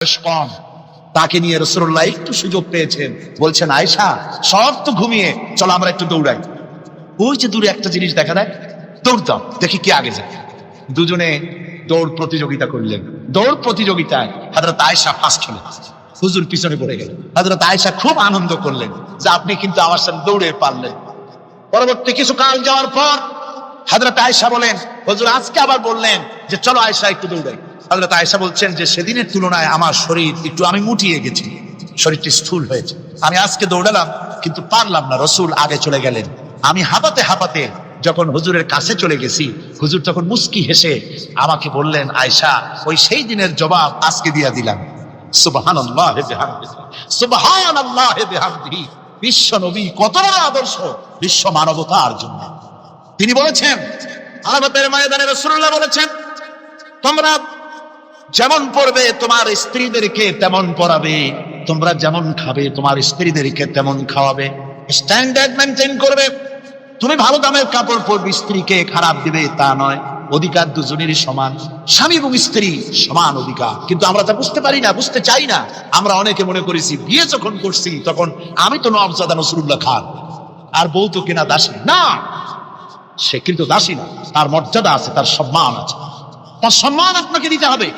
বয়স কম, তাকে নিয়ে রাসূলুল্লাহ একটু সুযোগ পেয়েছেন, বলছেন আয়েশা সব তো ঘুমিয়ে, চলো আমরা একটু দৌড়াই। ওই যে দূরে একটা জিনিস দেখা যায়, দৌড় দাও, দেখি কে আগে যায়। দুজনে দৌড় প্রতিযোগিতা করলেন। দৌড় প্রতিযোগিতায় হযরত আয়েশা ফার্স্ট হলেন, হুজুর পিছনে পড়ে গেলেন। হযরত আয়েশা খুব আনন্দ করলেন যে আপনি কিন্তু আমার সাথে দৌড়ে পারলেন। পরবর্তী কিছু কাল যাওয়ার পর হযরত আয়েশা বলেন, হুজুর আজকে আবার বললেন যে চলো আয়েশা একটু দৌড়াই। হযরত আয়েশা বলছেন যে সেদিনের তুলনায় আমার শরীর একটু, আমি মুটিয়ে গেছি, শরীরটি স্থূল হয়েছে। আমি আজকে দৌড়ালাম কিন্তু পারলাম না, রাসূল আগে চলে গেলেন। আমি হাঁপাতে হাঁপাতে যখন হুজুরের কাছে চলে গেছি, হুজুর তখন মুস্কি হেসে আমাকে বললেন, আয়েশা ওই সেই দিনের জবাব আজকে দিয়া দিলাম। সুবহানাল্লাহ বিহামদিহি, সুবহানাল্লাহ বিহামদিহি। বিশ্ব নবী কত বড় আদর্শ বিশ্ব মানবতার জন্য। তিনি বলেছেন, আরাফাতের ময়দানে রাসূলুল্লাহ বলেছেন, তোমরা যেমন পড়বে তোমার স্ত্রীদেরকে তেমন পড়াবে, তোমরা যেমন খাবে তোমার স্ত্রীদেরকে তেমন খাওয়াবে, স্ট্যান্ডার্ড মেনটেন করবে। তুমি ভালো দামের কাপড় পরবে, স্ত্রীকে খারাপ দিবে তা নয়। অধিকার দুজনেরই সমান, স্বামী এবং স্ত্রী সমান অধিকার। কিন্তু আমরা তা বুঝতে পারি না, বুঝতে চাই না। আমরা অনেকে মনে করেছি বিয়ে যখন করছি তখন আমি তো নওয়াবজাদা নসরুল্লাহ খান, আর বউ তো কিনা দাসী। না, সে কিন্তু দাসী না, তার মর্যাদা আছে, তার সম্মান আছে। তার সম্মান আপনাকে দিতে হবে,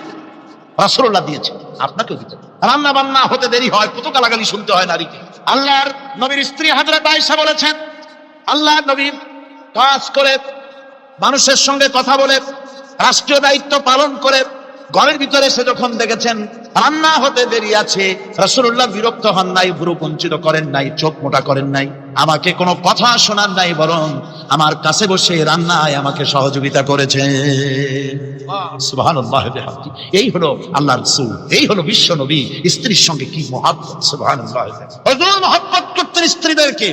রাসূলুল্লাহ দিয়েছে, আপনাকেও দিতে হবে। রান্না বান্না হতে দেরি হয়, কত গালাগালি শুনতে হয় নারীকে। আল্লাহর নবীর স্ত্রী হযরত আয়েশা বলেছেন, আল্লাহর নবী কাজ করে, মানুষের সঙ্গে কথা বলে, রাষ্ট্রীয় দায়িত্ব পালন করে ঘরের ভিতরে সে যখন দেখেছেন রান্না হতে দেরি আছে, রাসূলুল্লাহ বিরক্ত হন নাই, ভ্রু কুঞ্চিত করেন নাই, চোখ মোটা করেন নাই, আমাকে কোনো কথা শোনান নাই, বরং আমার কাছে বসে রান্নায় আমাকে সহযোগিতা করেছে। সুবহানাল্লাহ বিহামদিহি। এই হলো আল্লাহর রাসূল, এই হলো বিশ্ব নবী। স্ত্রীর সঙ্গে কি মহব্বত! সুবহানাল্লাহ। হুজুর মহব্বত করতেন স্ত্রীদেরকে।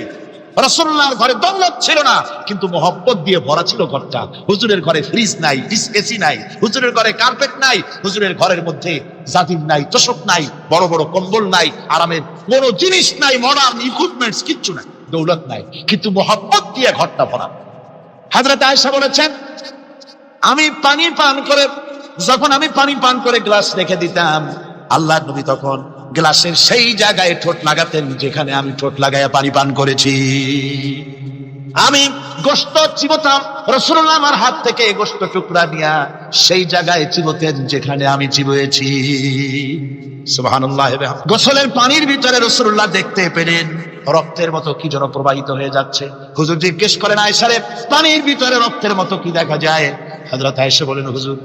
রাসূলুল্লাহর ঘরে দৌলত ছিল না, কিন্তু মহব্বত দিয়ে ভরা ছিল ঘরটা। হুজুরের ঘরে ফ্রিজ নাই, এসি নাই, হুজুরের ঘরে কার্পেট নাই, হুজুরের ঘরের মধ্যে জাজিম নাই, তোশক নাই, বড় বড় কম্বল নাই, আরামের কোনো জিনিস নাই, মডার্ন ইকুইপমেন্টস কিচ্ছু নাই, দৌলত নাই, কিন্তু মহব্বত দিয়ে ঘরটা ভরা। হযরত আয়েশা বলেছেন, আমি পানি পান করে, যখন আমি পানি পান করে গ্লাস রেখে দিতাম, আল্লাহর নবী তখন গ্লাসের সেই জায়গায় ঠোঁট লাগাতেন যেখানে আমি ঠোঁট লাগাইয়া পানি পান করেছি। আমি গোশত চিবোতাম, রাসূলুল্লাহ আমার হাত থেকে গোশত টুকরা নিয়া সেই জায়গায় চিবোতেন যেখানে আমি চিবুয়েছি। সুবহানাল্লাহ। গোসলের পানির ভিতরে রাসূলুল্লাহ দেখতে পেলেন রক্তের মতো কি যেন প্রবাহিত হয়ে যাচ্ছে। হুজুর জিজ্ঞেস করেন, আয়েশা রে, পানির ভিতরে রক্তের মতো কি দেখা যায়? হযরত আয়েশা বলেন, হুজুর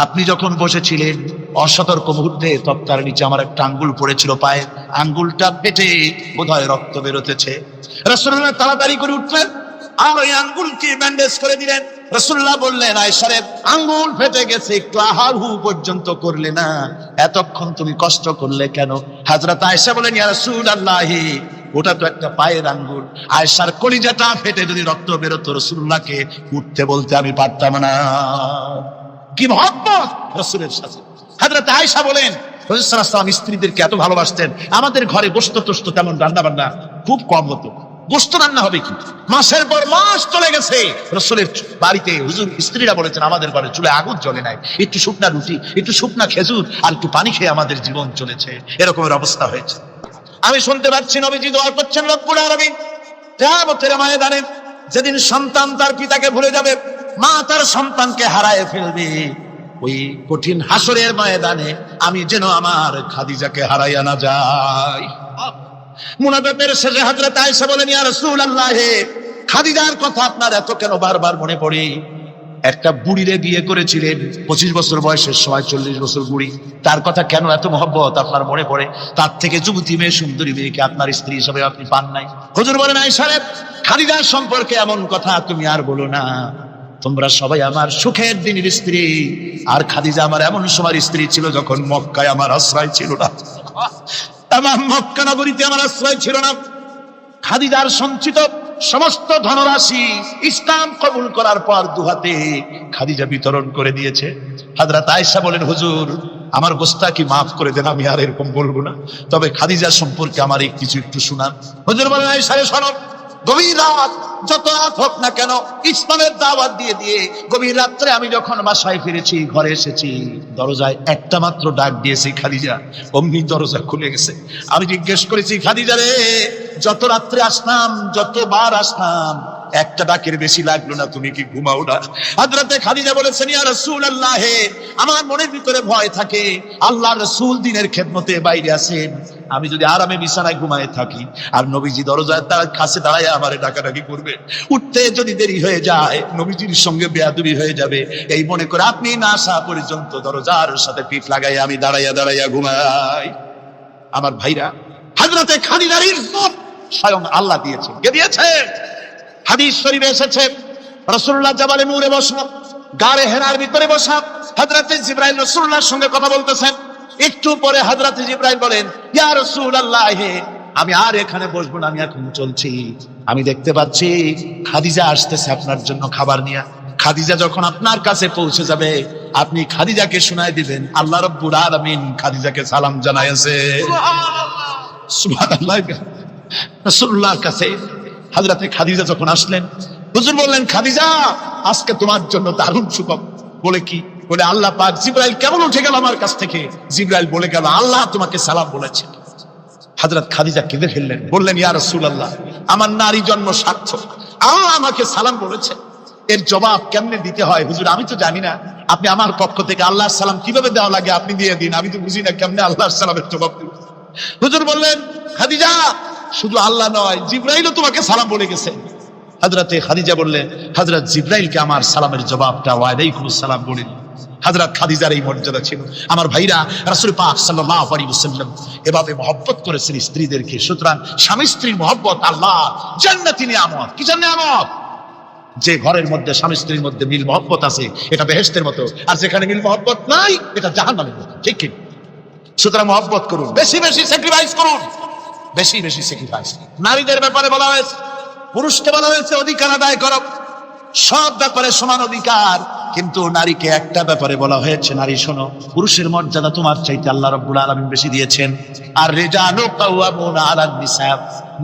আপনি যখন বসেছিলেন অসতর্ক মুহূর্তে তক্তার নিচে আমার একটা আঙ্গুল পড়েছিল, পায়ে আঙ্গুলটা ফেটে বোধহয় রক্ত বেরোতেছে। রাসূলুল্লাহ তাড়াতাড়ি করে উঠলেন আর ওই আঙ্গুলকে ব্যান্ডেজ করে দিলেন। রাসূলুল্লাহ বললেন, আয়েশা রে, আঙ্গুল ফেটে গেছে, একটু আহাহু পর্যন্ত করলে না, এতক্ষণ তুমি কষ্ট করলে কেন? হযরত আয়েশা বলেন, ইয়া রাসূলুল্লাহ, ওটা তো একটা পায়ের আঙ্গুল। আয়েশার কলিজাটা ফেটে যদি রক্ত বেরোতো, রাসূলুল্লাহকে উঠতে বলতে আমি পারতাম না। কি মহব্বত রাসূলের সাথে! হযরত আয়েশা বলেন, রাসূল সাল্লাল্লাহু আলাইহি ওয়াসাল্লাম স্ত্রীদেরকে এত ভালোবাসতেন। আমাদের ঘরে গোশত টোস্ত তেমন রান্না বান্না খুব কম হতো। গোশত রান্না হবে কি, মাসের পর মাস চলে গেছে রাসূলের বাড়িতে, হুজুর স্ত্রীরা বলেছেন আমাদের ঘরে চুলে আগুন জ্বলে নাই, একটু শুকনা রুটি, একটু শুকনা খেজুর আর একটু পানি খেয়ে আমাদের জীবন চলেছে, এরকমের অবস্থা হয়েছে। আমি শুনতে পাচ্ছি নবীজি দোয়া করছেন রব্বুল আলামিন, কিয়ামতের ময়দানে যেদিন সন্তান তার পিতাকে ভুলে যাবে, মা তার সন্তানকে হারায় ফেলবে, ওই কঠিন হাসরের ময়দানে আমি যেন আমার খাদিজাকে হারাইয়া না যাই। মুনাজাতের শেষে হযরত আয়েশা বলেন, ইয়া রাসূলুল্লাহ, খাদিজার কথা আপনার এত কেন বারবার মনে পড়ে? একটা বুড়িরে বিয়ে করেছিলেন 25 বছর বয়সের সময়, 40 বছর বুড়ি, তার কথা কেন এত মহব্বত আপনার মনে পড়ে? তার থেকে যুবতী মেয়ে, সুন্দরী মেয়েকে আপনার স্ত্রী হিসেবে আপনি পান নাই। হুজুর বলেন, আয়েশা রে, খাদিজার সম্পর্কে এমন কথা তুমি আর বলো না। তোমরা সবাই আমার সুখের দিনের স্ত্রী, আর খাদিজা আমার এমন সময় স্ত্রী ছিল যখন মক্কায় আমার আশ্রয় ছিল না, তামাম মক্কা নগরীতে আমার আশ্রয় ছিল না। খাদিজার সঞ্চিত সমস্ত ধনরাশি ইসলাম কবুল করার পর দুহাতে খাদিজা বিতরণ করে দিয়েছে। হযরত আয়েশা বলেন, হুজুর আমার গোস্তাকি মাফ করে দেন, আমি আর এরকম বলবো না, তবে খাদিজা সম্পর্কে আমার কিছু একটু শোনান। হুজুর বলেন, আয়েশা রে শোনো, গভীর রাত, যত রাত হোক না কেন ইসলামের দাওয়াত দিয়ে দিয়ে গভীর রাত্রে আমি যখন বাসায় ফিরেছি, ঘরে এসেছি, দরজায় একটা মাত্র ডাক দিয়েছি, খাদিজা। অমনি দরজা খুলে গেছে। আমি জিজ্ঞেস করেছি, খাদিজা রে, যত রাত্রে আসলাম, যতবার আসলাম, একটা ডাকের বেশি লাগলো না, তুমি কি ঘুমাও না? হযরতে খাদিজা বলেছেন, ইয়া রাসূলুল্লাহ, আমার মনের ভিতরে ভয় থাকে, আল্লাহর রাসূল দিনের খেদমতে বাইরে আছেন, আমি যদি আরামে বিছানায় ঘুমায় থাকি আর নবীজি দরজায় তার কাছে দাঁড়ায় আমারে ডাকাডাকি করবে, উঠতে যদি দেরি হয়ে যায় নবীজির সঙ্গে বেয়াদবি হয়ে যাবে, এই মনে করে আপনি না আসা পর্যন্ত দরজার সাথে পিঠ লাগাই আমি দাঁড়াইয়া দাঁড়াইয়া ঘুমাই। আমার ভাইরা, হযরতে খাদিজার ইজ্জত স্বয়ং আল্লাহ দিয়েছেন। কে দিয়েছে? হাদিস শরীফে এসেছে, রাসূলুল্লাহ জাবালে নূরে বসা, গারে হেরার ভিতরে বসা, হযরতে জিবরাইল রাসূলুল্লাহর সঙ্গে কথা বলতেছেন। একটু পরে হযরতে জিবরাইল বলেন, ইয়া রাসূলুল্লাহ, আমি আর এখানে বসবো না, আমি এখন চলছি। আমি দেখতে পাচ্ছি খাদিজা আসতেছে আপনার জন্য খাবার নিয়ে। খাদিজা যখন আপনার কাছে পৌঁছে যাবে, আপনি খাদিজাকে শোনায় দিবেন আল্লাহ রাব্বুল আলামিন খাদিজাকে সালাম জানাইছে। সুবহানাল্লাহ। রাসূলুল্লাহর কাছে হযরতে খাদিজা যখন আসলেন, হুজুর বললেন, খাদিজা, আজকে তোমার জন্য দারুণ সুখবর। বলে কি? বলে আল্লাহ পাক, জিবরাইল কেমন উঠে গেল আমার কাছ থেকে, জিবরাইল বলে গেল আল্লাহ তোমাকে সালাম বলেছে। হযরত খাদিজা কেঁদে ফেললেন, বললেন, ইয়া রাসূলুল্লাহ, আমার নারী জন্ম সার্থক, আল্লাহ আমাকে সালাম বলেছে, এর জবাব কেমনে দিতে হয় হুজুর আমি তো জানি না, আপনি আমার পক্ষ থেকে আল্লাহর সালাম কিভাবে দেওয়া লাগে আপনি দিয়ে দিন, আমি তো বুঝি না কেমনে আল্লাহর সালামের জবাব দেব। হুজুর বললেন, খাদিজা, শুধু আল্লাহ নয়, জিবরাইলও তোমাকে সালাম বলে গেছে। হযরতে খাদিজা বললেন, হযরত জিবরাইলকে আমার সালামের জবাবটা ওয়ালাইকুমুস সালাম বলেন। হযরত খাদিজার এই মর্যাদা ছিল। আমার ভাইরা, রাসূল পাক সাল্লাল্লাহু আলাইহি ওয়াসাল্লাম এভাবে মহব্বত করেছেন স্ত্রীদেরকে। সুতরাং স্বামী স্ত্রীর মহব্বত আল্লাহ জান্নাতি নিয়ামত। কি নিয়ামত? যে ঘরের মধ্যে স্বামী স্ত্রীর মধ্যে মিল মহব্বত আছে, এটা বেহেশতের মতো, আর যেখানে মিল মহব্বত নাই, এটা জাহান্নামের মতো। ঠিক কি? সুতরাং মহব্বত করুন, বেশি বেশি স্যাক্রিফাইস করুন, বেশি বেশি স্যাক্রিফাইস। নারীদের ব্যাপারে বলা হয়েছে, পুরুষকে বলা হয়েছে অধিকার আদায় করো, সব ব্যাপারে সমান অধিকার, কিন্তু নারীকে একটা ব্যাপারে বলা হয়েছে, নারী শোনো, পুরুষের মর্যাদা তোমার চাইতে আল্লাহ রাব্বুল আলামিন বেশি দিয়েছেন। আর রিজালু কাওয়ামুনা আলান নিসা,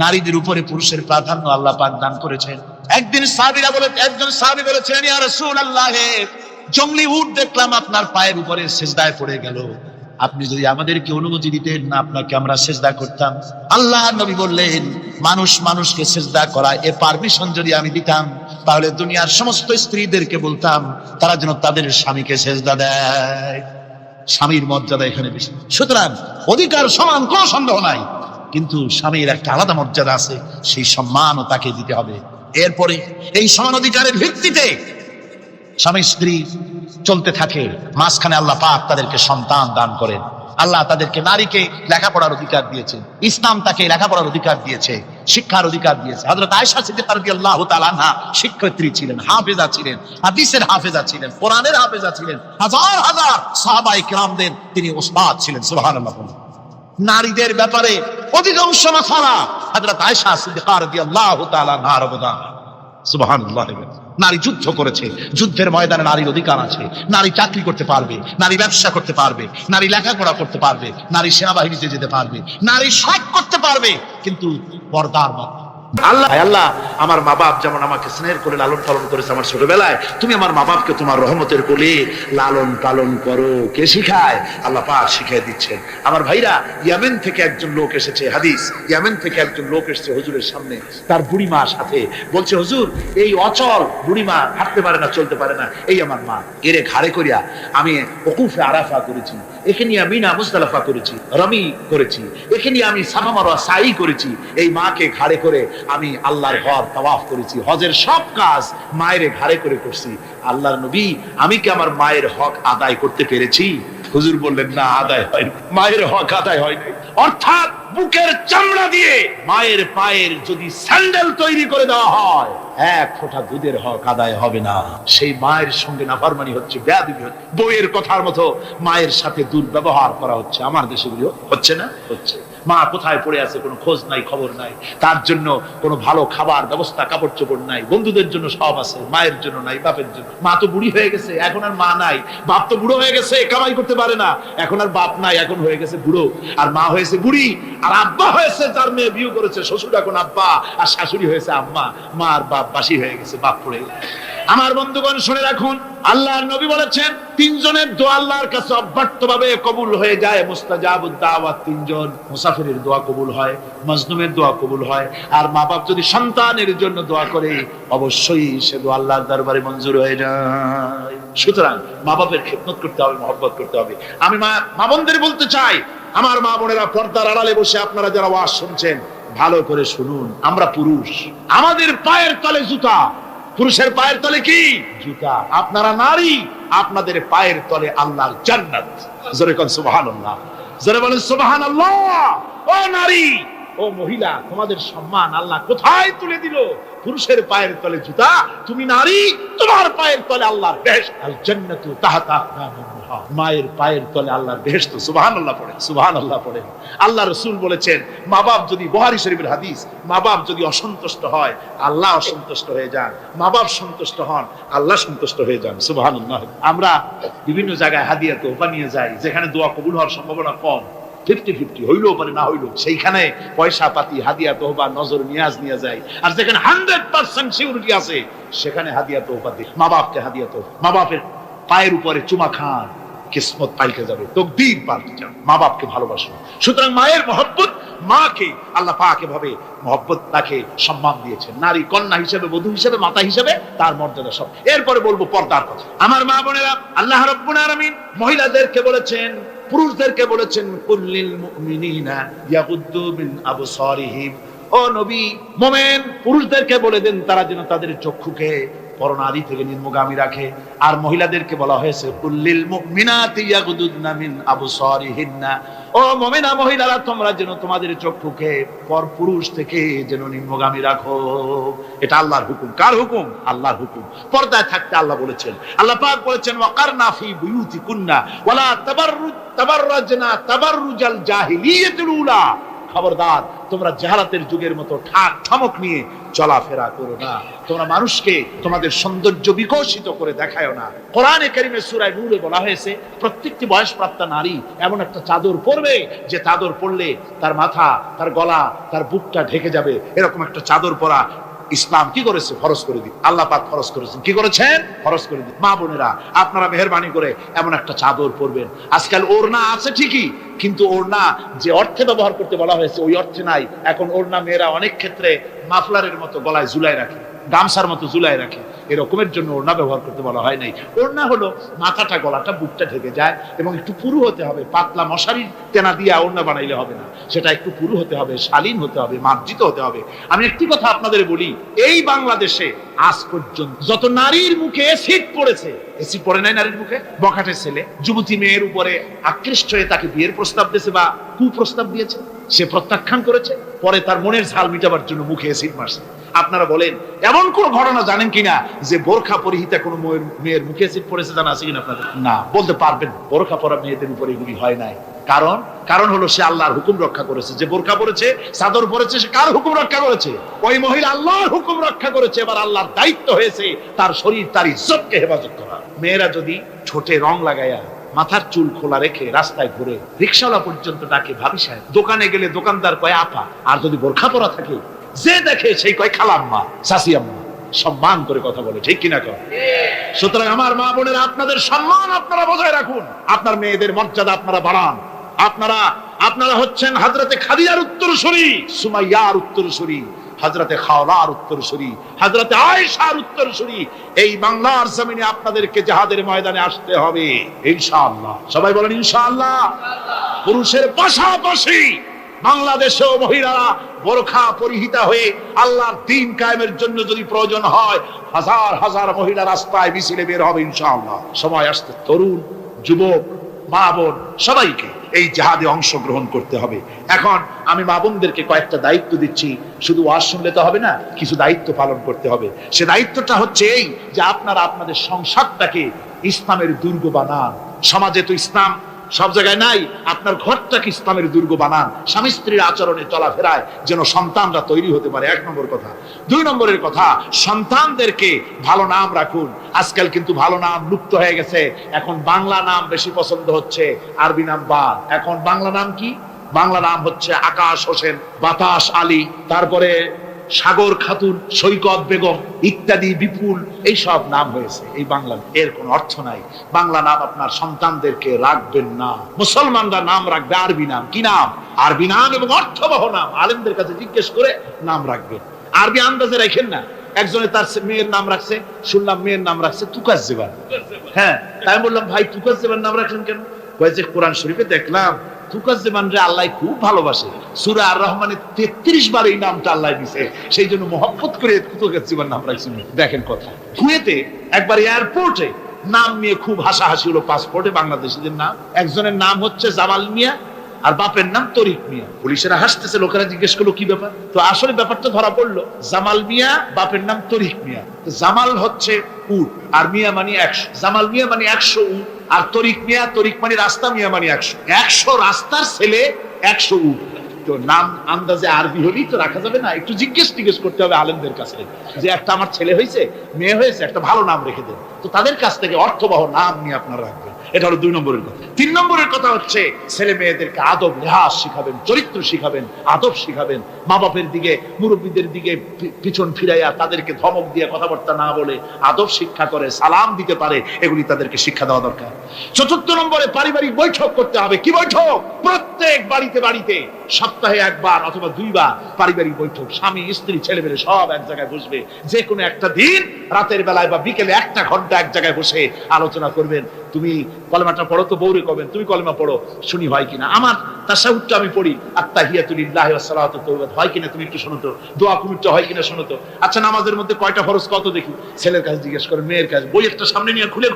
নারীদের উপরে পুরুষের প্রাধান্য আল্লাহ পাক দান করেছেন। একদিন সাহাবীরা বলে, একজন সাহাবী বলেছেন, ইয়া রাসূলুল্লাহ, জংলি উট দেখলাম আপনার পায়ের উপরে সিজদায় পড়ে গেল, আপনি যদি আমাদেরকে অনুমতি দিতেন না, আপনাকে আমরা সিজদা করতাম। আল্লাহর নবী বললেন, মানুষ মানুষকে সিজদা করা, এ পারমিশন যদি আমি দিতাম, তাহলে দুনিয়ার সমস্ত স্ত্রীদেরকে বলতাম তারা যেন তাদের স্বামীকে সিজদা দেয়। স্বামীর মর্যাদা এখানে বেশি। সুতরাং অধিকার সমান, কোনো সন্দেহ নাই, কিন্তু স্বামীর একটা আলাদা মর্যাদা আছে, সেই সম্মানও তাকে দিতে হবে। এরপরে এই সমান অধিকারের ভিত্তিতে স্বামী স্ত্রী চলতে থাকে, মাঝখানে আল্লাহ পাক তাদেরকে সন্তান দান করেন। আল্লাহ তাদেরকে, নারীকে লেখাপড়ার অধিকার দিয়েছে, ইসলাম তাকে লেখাপড়ার অধিকার দিয়েছে, শিক্ষার অধিকার দিয়েছে। হযরত আয়েশা সিদ্দিকা রাদিয়াল্লাহু তাআলা আনহা শিক্ষয়িত্রী ছিলেন, হাফেজা ছিলেন, হাদিসের হাফেজা ছিলেন, কোরআনের হাফেজা ছিলেন, হাজার হাজার সাহাবায়ে কেরামদের তিনি উস্তাদ ছিলেন। সুবহানাল্লাহ। নারীদের ব্যাপারে অধিকাংশ মাসালা হযরত আয়েশা সিদ্দিকা রাদিয়াল্লাহু তাআলা আনহার অবদান। সুবহানাল্লাহ। নারী যুদ্ধ করেছে, যুদ্ধের ময়দানে নারীর অধিকার আছে, নারী চাকরি করতে পারবে, নারী ব্যবসা করতে পারবে, নারী লেখাপড়া করতে পারবে, নারী সেনাবাহিনীতে যেতে পারবে, নারী সব করতে পারবে, কিন্তু পর্দার মধ্যে। আল্লাহ আমার মা বাপ যেমন আমাকে স্নেহ করে লালন পালন করেছে আমার ছোটবেলায়, তুমি আমার মা বাপকে তোমার রহমতের কোলে লালন পালন করো। কে শিখায়? আল্লাহ পাক শিখিয়ে দিচ্ছেন। আমার ভাইরা, ইয়েমেন থেকে একজন লোক এসেছে, হাদিস, ইয়েমেন থেকে একজন লোক এসেছে হুজুরের সামনে, তার বুড়ি মা সাথে, বলছে, হুজুর, এই অচল বুড়ি মা, হাঁটতে পারে না, চলতে পারে না, এই আমার মা, এরে ঘাড়ে করিয়া আমি ওকুফে আরাফা করেছি, একে নিয়ে মিনা মুজদালিফা করেছি, রমি করেছি, একে নিয়ে আমি সাফা মারওয়া সাই করেছি, এই মাকে ঘাড়ে করে আমি আল্লাহর ঘর তাওয়াফ করেছি, হজের সব কাজ মায়ের ঘাড়ে করে করছি। আল্লাহর নবী, আমি কি আমার মায়ের হক আদায় করতে পেরেছি? হুজুর বললেন, না, আদায় হয়নি, মায়ের হক আদায় হয়নি। অর্থাৎ বুকের চামড়া দিয়ে মায়ের পায়ের যদি স্যান্ডেল তৈরি করে দেওয়া হয়, এক ফোঁটা দুধের হক আদায় হবে না। সেই মায়ের সঙ্গে নাফরমানি হচ্ছে, বেয়াদবি হচ্ছে, বইয়ের কথার মতো মায়ের সাথে দুর্ব্যবহার করা হচ্ছে। আমার দেশগুলো হচ্ছে না? হচ্ছে। মা কোথায় পড়ে আছে কোনো খোঁজ নাই, খবর নাই। তার জন্য কোনো ভালো খাবার ব্যবস্থা, কাপড় চোপড় নাই। বন্ধুদের জন্য সব আছে, মায়ের জন্য নাই, বাপের জন্য। মা তো বুড়ি হয়ে গেছে, এখন আর মা নাই। বাপ তো বুড়ো হয়ে গেছে, কামাই করতে পারে না, এখন আর বাপ নাই, এখন হয়ে গেছে বুড়ো। আর মা হয়েছে বুড়ি, আর আব্বা হয়েছে, যার মেয়ে বিয়ে করেছে শ্বশুর এখন আব্বা, আর শাশুড়ি হয়েছে আম্মা। মা আর বাপ বাসি হয়ে গেছে, বাপ পড়ে গেছে। আমার বন্ধুগণ শুনে রাখুন, আল্লাহর নবী বলেছেন তিনজনের দোয়া আল্লাহর কাছে অব্যর্থভাবে কবুল হয়ে যায়। মুস্তাজাবুদ দাওয়াত তিনজন, মুসাফিরের দোয়া কবুল হয়, মাজলুমের দোয়া কবুল হয়, আর মা বাপ যদি সন্তানের জন্য দোয়া করে অবশ্যই সে দোয়া আল্লাহর দরবারে মঞ্জুর হয়ে যায়। সুতরাং মা বাপের খেদমত করতে হবে, মহব্বত করতে হবে। আমি মা বোনদের বলতে চাই, আমার মা বোনেরা পর্দার আড়ালে বসে আপনারা যারা ওয়াজ শুনছেন ভালো করে শুনুন। আমরা পুরুষ, আমাদের পায়ের তলে জুতা। পুরুষের পায়ের তলে কি? জুতা। আপনারা নারী, আপনাদের পায়ের তলে আল্লাহর জান্নাত। জোরে কোন সুবহানাল্লাহ, জোরে বলেন সুবহানাল্লাহ। ও নারী, ও মহিলা, তোমাদের সম্মান আল্লাহ কোথায় তুলে দিল? পুরুষের পায়ের তলে জুতা, তুমি নারী, তোমার পায়ের তলে আল্লাহর বেহেশত। আল জান্নাতু তাহতা আকদামিল মুহা, মায়ের পায়ের তলে আল্লাহর বেহেশত। সুবহানাল্লাহ পড়ে, সুবহানাল্লাহ পড়ে। আল্লাহ রাসূল বলেছেন, মা বাপ যদি, বুখারী শরীফের হাদিস, মা বাপ যদি অসন্তুষ্ট হয় আল্লাহ অসন্তুষ্ট হয়ে যান, মা বাপ সন্তুষ্ট হন আল্লাহ সন্তুষ্ট হয়ে যান। সুবহানাল্লাহ। আমরা বিভিন্ন জায়গায় হাদিয়া তোহফা নিয়ে যাই, যেখানে দোয়া কবুল হওয়ার সম্ভাবনা কম, 50-50 হইলেও পারে না হইলো, সেইখানে পয়সা পাতি, হাদিয়া তোহফা, নজর নিয়াজ নিয়ে যায়। আর যেখানে 100% সিউরিটি আছে সেখানে হাদিয়া তোহফা দিই। মা বাপকে হাদিয়া তোহফা, মা বাপের পায়ের উপরে চুমা খান, কিসমত পাল্টে যাবে, তকদীর পাল্টে যাবে। মা বাপকে ভালোবাসুন। সুতরাং মায়ের মহব্বত, মাকে আল্লাহ পাক এভাবে মহব্বত, তাকে সম্মান দিয়েছেন। নারী কন্যা হিসেবে, বধূ হিসেবে, মাতা হিসেবে তার মর্যাদা সব। এরপরে বলবো পর্দার কথা। আমার মা বোনেরা, আল্লাহ রাব্বুল আলামিন মহিলাদেরকে বলেছেন, পুরুষদেরকে বলেছেন, কুল্লিল মুমিনিনা ইয়াগুদ্দু মিন আবসারিহিম। ও নবী, মুমিন পুরুষদেরকে বলে দেন তারা যেন তাদের চক্ষুকে পরনারী থেকে নিম্নগামী রাখে। আর মহিলাদেরকে বলা হয়েছে কুল্লিল মুমিনাতি ইয়াগুদুদনা মিন আবসারিহিন্না। ও মুমিনা মহিলারা, তোমরা যেন তোমাদের চক্ষুকে পর পুরুষ থেকে যেন নিম্নগামী রাখো। এটা আল্লাহর হুকুম। কার হুকুম? আল্লাহর হুকুম। পর্দায় থাকতে আল্লাহ বলেছেন, আল্লাহ পাক বলেছেন, ওয়াকারনা ফি বুয়ুতিকুন্না ওয়ালা তাবাররাজনা তাবাররুজাল জাহিলিয়াতিল উলা। খবরদার, তোমরা জাহালাতের যুগের মতো ঠাক ঠামক নিয়ে চলাফেরা করো না। তোমরা মানুষকে তোমাদের সৌন্দর্য বিকশিত করে দেখায়ও না। কোরআনে কারীমে সূরা নূরে বলা হয়েছে, প্রত্যেকটি বয়সপ্রাপ্তা নারী এমন একটা চাদর পরবে যে চাদর পরলে তার মাথা, তার গলা, তার বুকটা ঢেকে যাবে। এরকম একটা চাদর পরা ইসলাম কি করেছে? ফরজ করে দিন। আল্লাহ পাক ফরজ করেছেন। কি করেছেন? ফরজ করে দিন। মা বোনেরা, আপনারা মেহেরবানি করে এমন একটা চাদর পরবেন। আজকাল ওড়না আছে ঠিকই, কিন্তু ওড়না যে অর্থে ব্যবহার করতে বলা হয়েছে ওই অর্থে নাই। এখন ওড়না মেয়েরা অনেক ক্ষেত্রে মাফলারের মতো গলায় ঝুলাই রাখে, গামছার মতো ঝুলাই রাখে। এরকমের জন্য ওড়না ব্যবহার করতে বলা হয় নাই। ওড়না হলো মাথাটা, গলাটা, বুকটা ঢেকে যায় এবং একটু পুরু হতে হবে। পাতলা মশারির তেনা দিয়ে ওড়না বানাইলে হবে না, সেটা একটু পুরু হতে হবে, শালীন হতে হবে, মার্জিত হতে হবে। আমি একটি কথা আপনাদের বলি, এই বাংলাদেশে আজ পর্যন্ত যত নারীর মুখে এসিড পড়েছে, এসিড পড়ে নাই নারীর মুখে? বখাটে ছেলে যুবতী মেয়ের উপরে আকৃষ্ট হয়ে তাকে বিয়ের প্রস্তাব দিয়েছে বা কুপ্রস্তাব দিয়েছে, সে প্রত্যাখ্যান করেছে, পরে তার মনের ঝাল মিটাবার জন্য মুখে এসিড মারছে। আপনারা বলেন, এমন কোন ঘটনা জানেন কিনা যে বোরখা পরিহিতা কোন মেয়ের মুখে এসিড পড়েছে? জানা আছে কিনা আপনাদের? না, বলতে পারবেন বোরখা পরা মেয়েদের উপরে এগুলি হয় নাই। কারণ হলো সে আল্লাহর হুকুম রক্ষা করেছে। যে বোরখা পরেছে, চাদর পরেছে, সে কার হুকুম রক্ষা করেছে? ওই মহিলা আল্লাহর হুকুম রক্ষা করেছে। এবার আল্লাহর দায়িত্ব হয়েছে তার শরীর, তার ইজ্জতকে হেফাজত করা। মেয়েরা যদি ঠোঁটে রং লাগাইয়া, মাথার চুল খোলা রেখে রাস্তায় ঘুরে, রিকশাওয়ালা পর্যন্ত ডাকে ভাবি সাহেব, দোকানে গেলে দোকানদার কয় আপা, আর যদি বোরখা পরা থাকে যে দেখে সেই কয় খালাম্মা, চাচি আম্মা, সম্মান করে কথা বলে, ঠিক কিনা কর? সুতরাং আমার মা বোনেরা, আপনাদের সম্মান আপনারা বজায় রাখুন, আপনার মেয়েদের মর্যাদা আপনারা বাড়ান। আপনারা হচ্ছেন হযরতে খাদিজার উত্তরসূরি, সুমাইয়ার উত্তরসূরি, হযরতে খাওলার উত্তরসূরি, হযরতে আয়েশার উত্তরসূরি। এই বাংলার জমিনে আপনাদেরকে জিহাদের ময়দানে আসতে হবে ইনশাআল্লাহ। সবাই বলেন ইনশাআল্লাহ। পুরুষের পাশাপাশি বাংলাদেশেও মহিলারা বোরখা পরিহিতা হয়ে আল্লাহর দ্বীন কায়েমের জন্য যদি প্রয়োজন হয়, হাজার হাজার মহিলা রাস্তায় মিছিলে বের হবে ইনশাআল্লাহ। সময় আসতে তরুণ, যুবক, মা বোন সবাইকে এই জিহাদে অংশগ্রহণ করতে হবে। এখন আমি মা বোনদেরকে কয়েকটা দায়িত্ব দিচ্ছি, শুধু ওয়াজ শুনলে তো হবে না, কিছু দায়িত্ব পালন করতে হবে। সে দায়িত্বটা হচ্ছে এই যে আপনারা আপনাদের সংসারটাকে ইসলামের দুর্গ বানান। সমাজে তো ইসলাম সব জায়গায় নাই, আপনার ঘরটাকে ইসলামের দুর্গ বানান। স্বামী স্ত্রীর আচরণে চলাফেরায় যেন সন্তানরা তৈরি হতে পারে, এক নম্বর কথা। দুই নম্বরের কথা, সন্তানদেরকে ভালো নাম রাখুন। আজকাল কিন্তু ভালো নাম লুপ্ত হয়ে গেছে, এখন বাংলা নাম বেশি পছন্দ হচ্ছে, আরবি নাম বাদ। এখন বাংলা নাম কি? বাংলা নাম হচ্ছে আকাশ হোসেন, বাতাস আলী, তারপরে সাগর খাতুন, সৈকত বেগম ইত্যাদি, বিপুল, এই সব নাম হয়েছে। এই বাংলা এর কোনো অর্থ নাই। বাংলা নাম আপনার সন্তানদেরকে রাখবেন না। মুসলমানরা নাম রাখবে আরবি নাম। কি নাম? আরবি নাম এবং অর্থবহ নাম। আলেমদের কাছে জিজ্ঞেস করে নাম রাখবেন। আরবি আন্দাজে রাখেন না। একজনে তার মেয়ের নাম রাখছে, শুনলাম মেয়ের নাম রাখছে তুকাজ্জেবান। হ্যাঁ, তাই বললাম ভাই তুকাজ্জেবান নাম রাখলেন কেন? কয়েছে কোরআন শরীফে দেখলাম তুকাজ্জেবান রে আল্লাহ খুব ভালোবাসে, সূরা আর রহমানে 33 বার এই নামটা আল্লাহ দিয়েছে, সেই জন্য মহব্বত করে তুকাজ্জেবান নাম রাখছেন। দেখেন কথা। কুয়েতে একবার এয়ারপোর্টে নাম নিয়ে খুব হাসাহাসি হলো, পাসপোর্টে বাংলাদেশিদের নাম। একজনের নাম হচ্ছে জামাল মিয়া আর বাপের নাম তরিক মিয়া। পুলিশেরা হাসতেছে, লোকেরা জিজ্ঞেস করলো কি ব্যাপার, তো আসলে ব্যাপারটা ধরা পড়লো। জামাল মিয়া, বাপের নাম তরিক মিয়া। জামাল হচ্ছে উট, আর মিয়া মানে 100। জামাল মিয়া মানে 100 উট, আর তরিক মিয়া, তরিক মানে রাস্তা, মিয়া মানে 100। 100 রাস্তার ছেলে, 100 উট। তো নাম আন্দাজে আরবি হলেই তো রাখা যাবে না, একটু জিজ্ঞেস করতে হবে আলেমদের কাছে যে একটা আমার ছেলে হয়েছে, মেয়ে হয়েছে, একটা ভালো নাম রেখে দেন। তো তাদের কাছ থেকে অর্থবহ নাম নিয়ে আপনারা রাখবেন। এটা হলো 2 নম্বরের কথা। 3 নম্বরের কথা হচ্ছে ছেলে মেয়েদেরকে আদব লেহাজ শিখাবেন, চরিত্র শিখাবেন, আদব শিখাবেন। মা বাপের দিকে, মুরব্বীদের দিকে পিছন ফিরাইয়া তাদেরকে ধমক দিয়ে কথাবার্তা না বলে আদব শিক্ষা করে, সালাম দিতে পারে, এগুলি তাদেরকে শিক্ষা দেওয়া দরকার। 4 নম্বরে পারিবারিক বৈঠক করতে হবে। কি বৈঠক? প্রত্যেক বাড়িতে বাড়িতে সপ্তাহে 1 বার অথবা 2 বার পারিবারিক বৈঠক। স্বামী স্ত্রী ছেলে মেয়ে সব এক জায়গায় বসবে। যে কোনো একটা দিন রাতের বেলায় বা বিকেলে 1 ঘন্টা এক জায়গায় বসে আলোচনা করবেন। তুমি কলেমাটা পড়ো তো, বউরে কবেন তুমি কলেমা পড়ো, শুনি হয় কিনা। আমার তাশাহুদটা আমি পড়ি, আত্তাহিয়াতু লিল্লাহি ওয়াস সালাতু তাওয়াবা, হয় কিনা তুমি একটু শোনো তো। দোয়া কুনুতটা হয় কিনা শোনো তো। আচ্ছা, নামাজের মধ্যে কয়টা ফরজ কত দেখি। ছেলের কাছে জিজ্ঞেস করেন, মেয়ের কাছে। বই একটা সামনে নিয়ে খুলে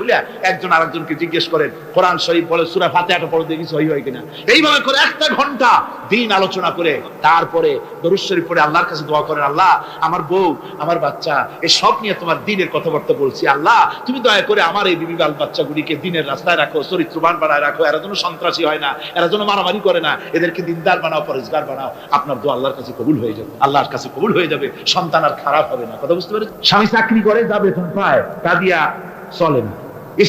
একজন আরেকজনকে জিজ্ঞেস করেন, কোরআন শরীফ বলে সূরা ফাতিহাটা পড়ো দেখি সহি হয় কিনা। এইভাবে করে 1 ঘন্টা দিন আলোচনা করে তারপরে দরুদ শরীফ পড়ে আল্লাহর কাছে দোয়া করেন, আল্লাহ আমার বউ, আমার বাচ্চা, এই সব নিয়ে তোমার দ্বীনের কথাবার্তা বলছি, আল্লাহ তুমি দয়া করে আমার এই বিবি বাল বাচ্চাগুলিকে দ্বীনের রাস্তায় রাখো, চরিত্রবান বানায় রাখো, এরা যেন সন্ত্রাসী হয় না, এরা যেন মারামারি করে না, এদেরকে দিনদার বানাও, পরেশগার বানাও। আপনার দোয়া আল্লাহর কাছে কবুল হয়ে যাবে, আল্লাহর কাছে কবুল হয়ে যাবে। সন্তান আর খারাপ হবে না। কথা বুঝতে পেরেছেন? স্বামী চাকরি করে, যা বেতন পায় তা দিয়া চলে না।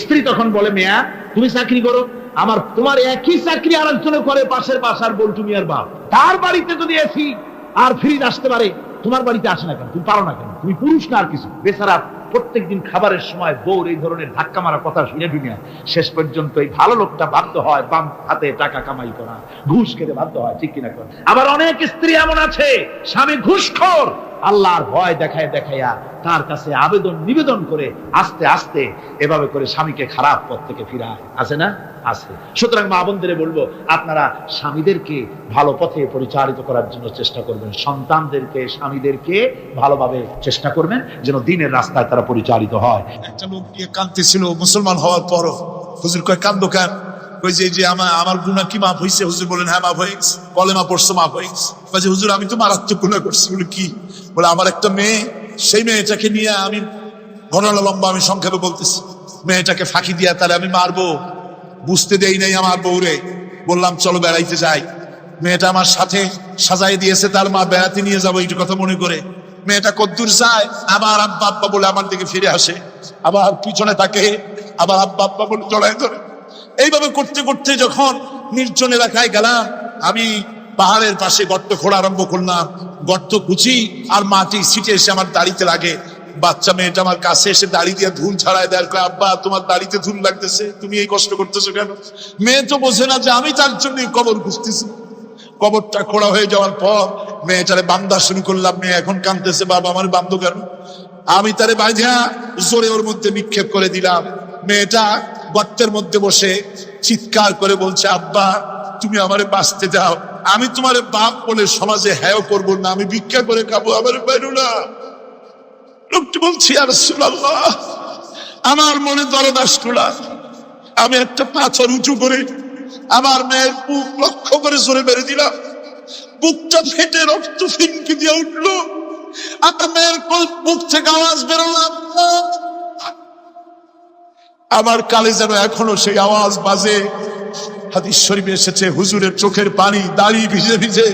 স্ত্রী তখন বলে, মেয়া তুমি চাকরি করো, তোমার একই চাকরি আরেকজনে করে, পাশের বাসার বল্টু মিয়ার বাপ। তার বাড়িতে যদি এসি আর ফ্রিজ আসতে পারে, তোমার বাড়িতে আসে না কেন? তুমি পারো না কেন? তুমি পুরুষ না আর কিছু? বেচারা প্রত্যেকদিন খাবারের সময় বউর এই ধরনের ধাক্কা মারা কথা শুনে দুনিয়া শেষ পর্যন্ত এই ভালো লোকটা বাধ্য হয় বাম হাতে টাকা কামাই করা, ঘুষ খেতে বাধ্য হয়। ঠিক কিনা? আবার অনেক স্ত্রী এমন আছে, স্বামী ঘুষখোর, আল্লাহর ভয় দেখাইয়া তার কাছে আবেদন নিবেদন করে আস্তে আস্তে এভাবে করে স্বামীকে খারাপ পথ থেকে ফিরায়। আছে না? আছে। সুতরাং মা বোনদের বলবো, আপনারা স্বামীদেরকে ভালো পথে পরিচালিত করার জন্য চেষ্টা করবেন। সন্তানদেরকে, স্বামীদেরকে ভালোভাবে চেষ্টা করবেন যেন দ্বীনের রাস্তায় তারা পরিচালিত হয়। একটা লোক নিয়ে কাঁদতেছিল মুসলমান হওয়ার পরও। হুজুর কয় কান্দো কেন? ওই যে আমার গুনাহ কি মাফ হয়েছে? হুজুর বলেন হ্যাঁ মাফ হয়ে গেছে। কলেমা পড়ছো, মাফ হয়ে গেছে। বলছে হুজুর আমি তো মারাত্মক গুনাহ করছি। বলে কি? বলে আমার একটা মেয়ে, সেই মেয়েটাকে নিয়ে আমি, ঘটনা লম্বা, আমি সংক্ষেপে বলতেছি, মেয়েটাকে ফাঁকি দিয়া তাহলে আমি মারবো, বুঝতে দেই নাই আমার বউরে। বললাম চলো বেড়াইতে যাই। মেয়েটা আমার সাথে সাজাই দিয়েছে, তার মা বেড়াতে নিয়ে যাবো এইটু কথা মনে করে। মেয়েটা কদ্দূর যায়, আবার আব্বা আব্বা বলে আমার দিকে ফিরে আসে, আবার পিছনে থাকে, আবার আব্বা আব্বা বলে জড়ায় ধরে। এইভাবে করতে করতে যখন নির্জন এলাকায় গেলাম, আমি পাহাড়ের পাশে গর্ত খোঁড়া আরম্ভ করলাম। গর্ত কুচি আর মাটি ছিটে এসে আমার দাড়িতে লাগে। বাচ্চা মেয়েটা আমার কাছে এসে দাড়ি দিয়ে ধুল ছাড়ায় দেয়, আব্বা তোমার দাড়িতে ধুল লাগতেছে, তুমি এই কষ্ট করতেছো কেন? মেয়ে তো বোঝে না যে আমি তার জন্য কবর খুঁজতেছি। কবরটা খোঁড়া হয়ে যাওয়ার পর মেয়েটারে বান্ধা শুরু করলাম। মেয়ে এখন কাঁদতেছে, বাবা আমার বান্ধব কেন? আমি তারে বাঁধা জোরে ওর মধ্যে নিক্ষেপ করে দিলাম। মেয়েটা গর্তের মধ্যে বসে চিৎকার করে বলছে, আব্বা তুমি আমারে বাঁচতে দাও, আমি তোমার বাপ বলে সমাজে হ্যাঁ করবো না, আমি ভিক্ষা করে খাবো, আমার বাইরো না। লোকটি বলছি, ইয়া রাসূলুল্লাহ, আমার মনে দরদ আসলো না। আমি একটা পাথর উঁচু করে আমার মেয়ের বুক লক্ষ্য করে জোরে মেরে দিলাম, বুকটা ফেটে রক্ত ফিনকি দিয়ে উঠলো। আমার মেয়ের বুক থেকে আওয়াজ বেরোলাম, আমার কালে যেন এখনো সেই আওয়াজ বাজে। হাদিস শরীফে এসেছে হুজুরের চোখের পানি দাড়ি ভিজে ভিজে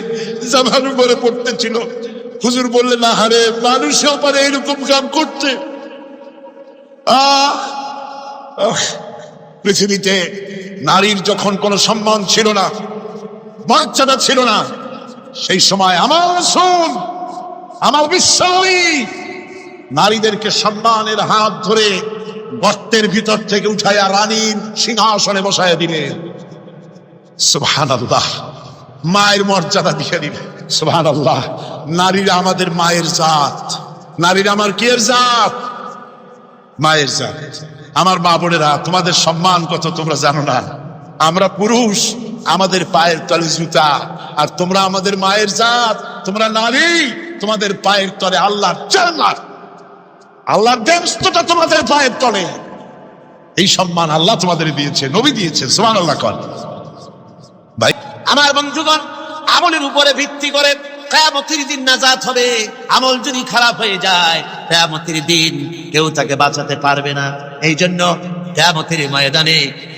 জামার উপরে পড়তেছিল। হুজুর বললেন, না হারে, মানুষও পারে এরকম কাম করতে। পৃথিবীতে নারীর যখন কোনো সম্মান ছিল না, মর্যাদা ছিল না, সেই সময় আমার রাসূল, আমার বিশ্বনবী নারীদেরকে সম্মানের হাত ধরে গর্তের ভিতর থেকে উঠাইয়া রানীর সিংহাসনে বসাইয়া দিলেন। সুবহানাল্লাহ, মায়ের মর্যাদা দিয়ে দিলেন। সুবহানাল্লাহ, নারীরা আমাদের মায়ের জাত, নারীরা আমার কিয়ের জাত? মায়ের জাত। আমার মা বোনেরা, তোমাদের সম্মান কত তোমরা জানো না। আমরা পুরুষ, আমাদের পায়ের তলে জুতা, আর তোমরা আমাদের মায়ের জাত, তোমরা নারী, তোমাদের পায়ের তলে আল্লাহর জান্নাত, আল্লাহর বেহেশতটা তোমাদের পায়ের তলে। এই সম্মান আল্লাহ তোমাদের দিয়েছে, নবী দিয়েছে। সুবহানাল্লাহ কর ভাই। আমার বন্ধুগণ, আমলের উপরে ভিত্তি করে কিয়ামতের দিন নাজাত হবে। আমল যদি খারাপ হয়ে যায়, কিয়ামতের দিন কেউ তাকে বাঁচাতে পারবে না। এই জন্য কিয়ামতের ময়দানে,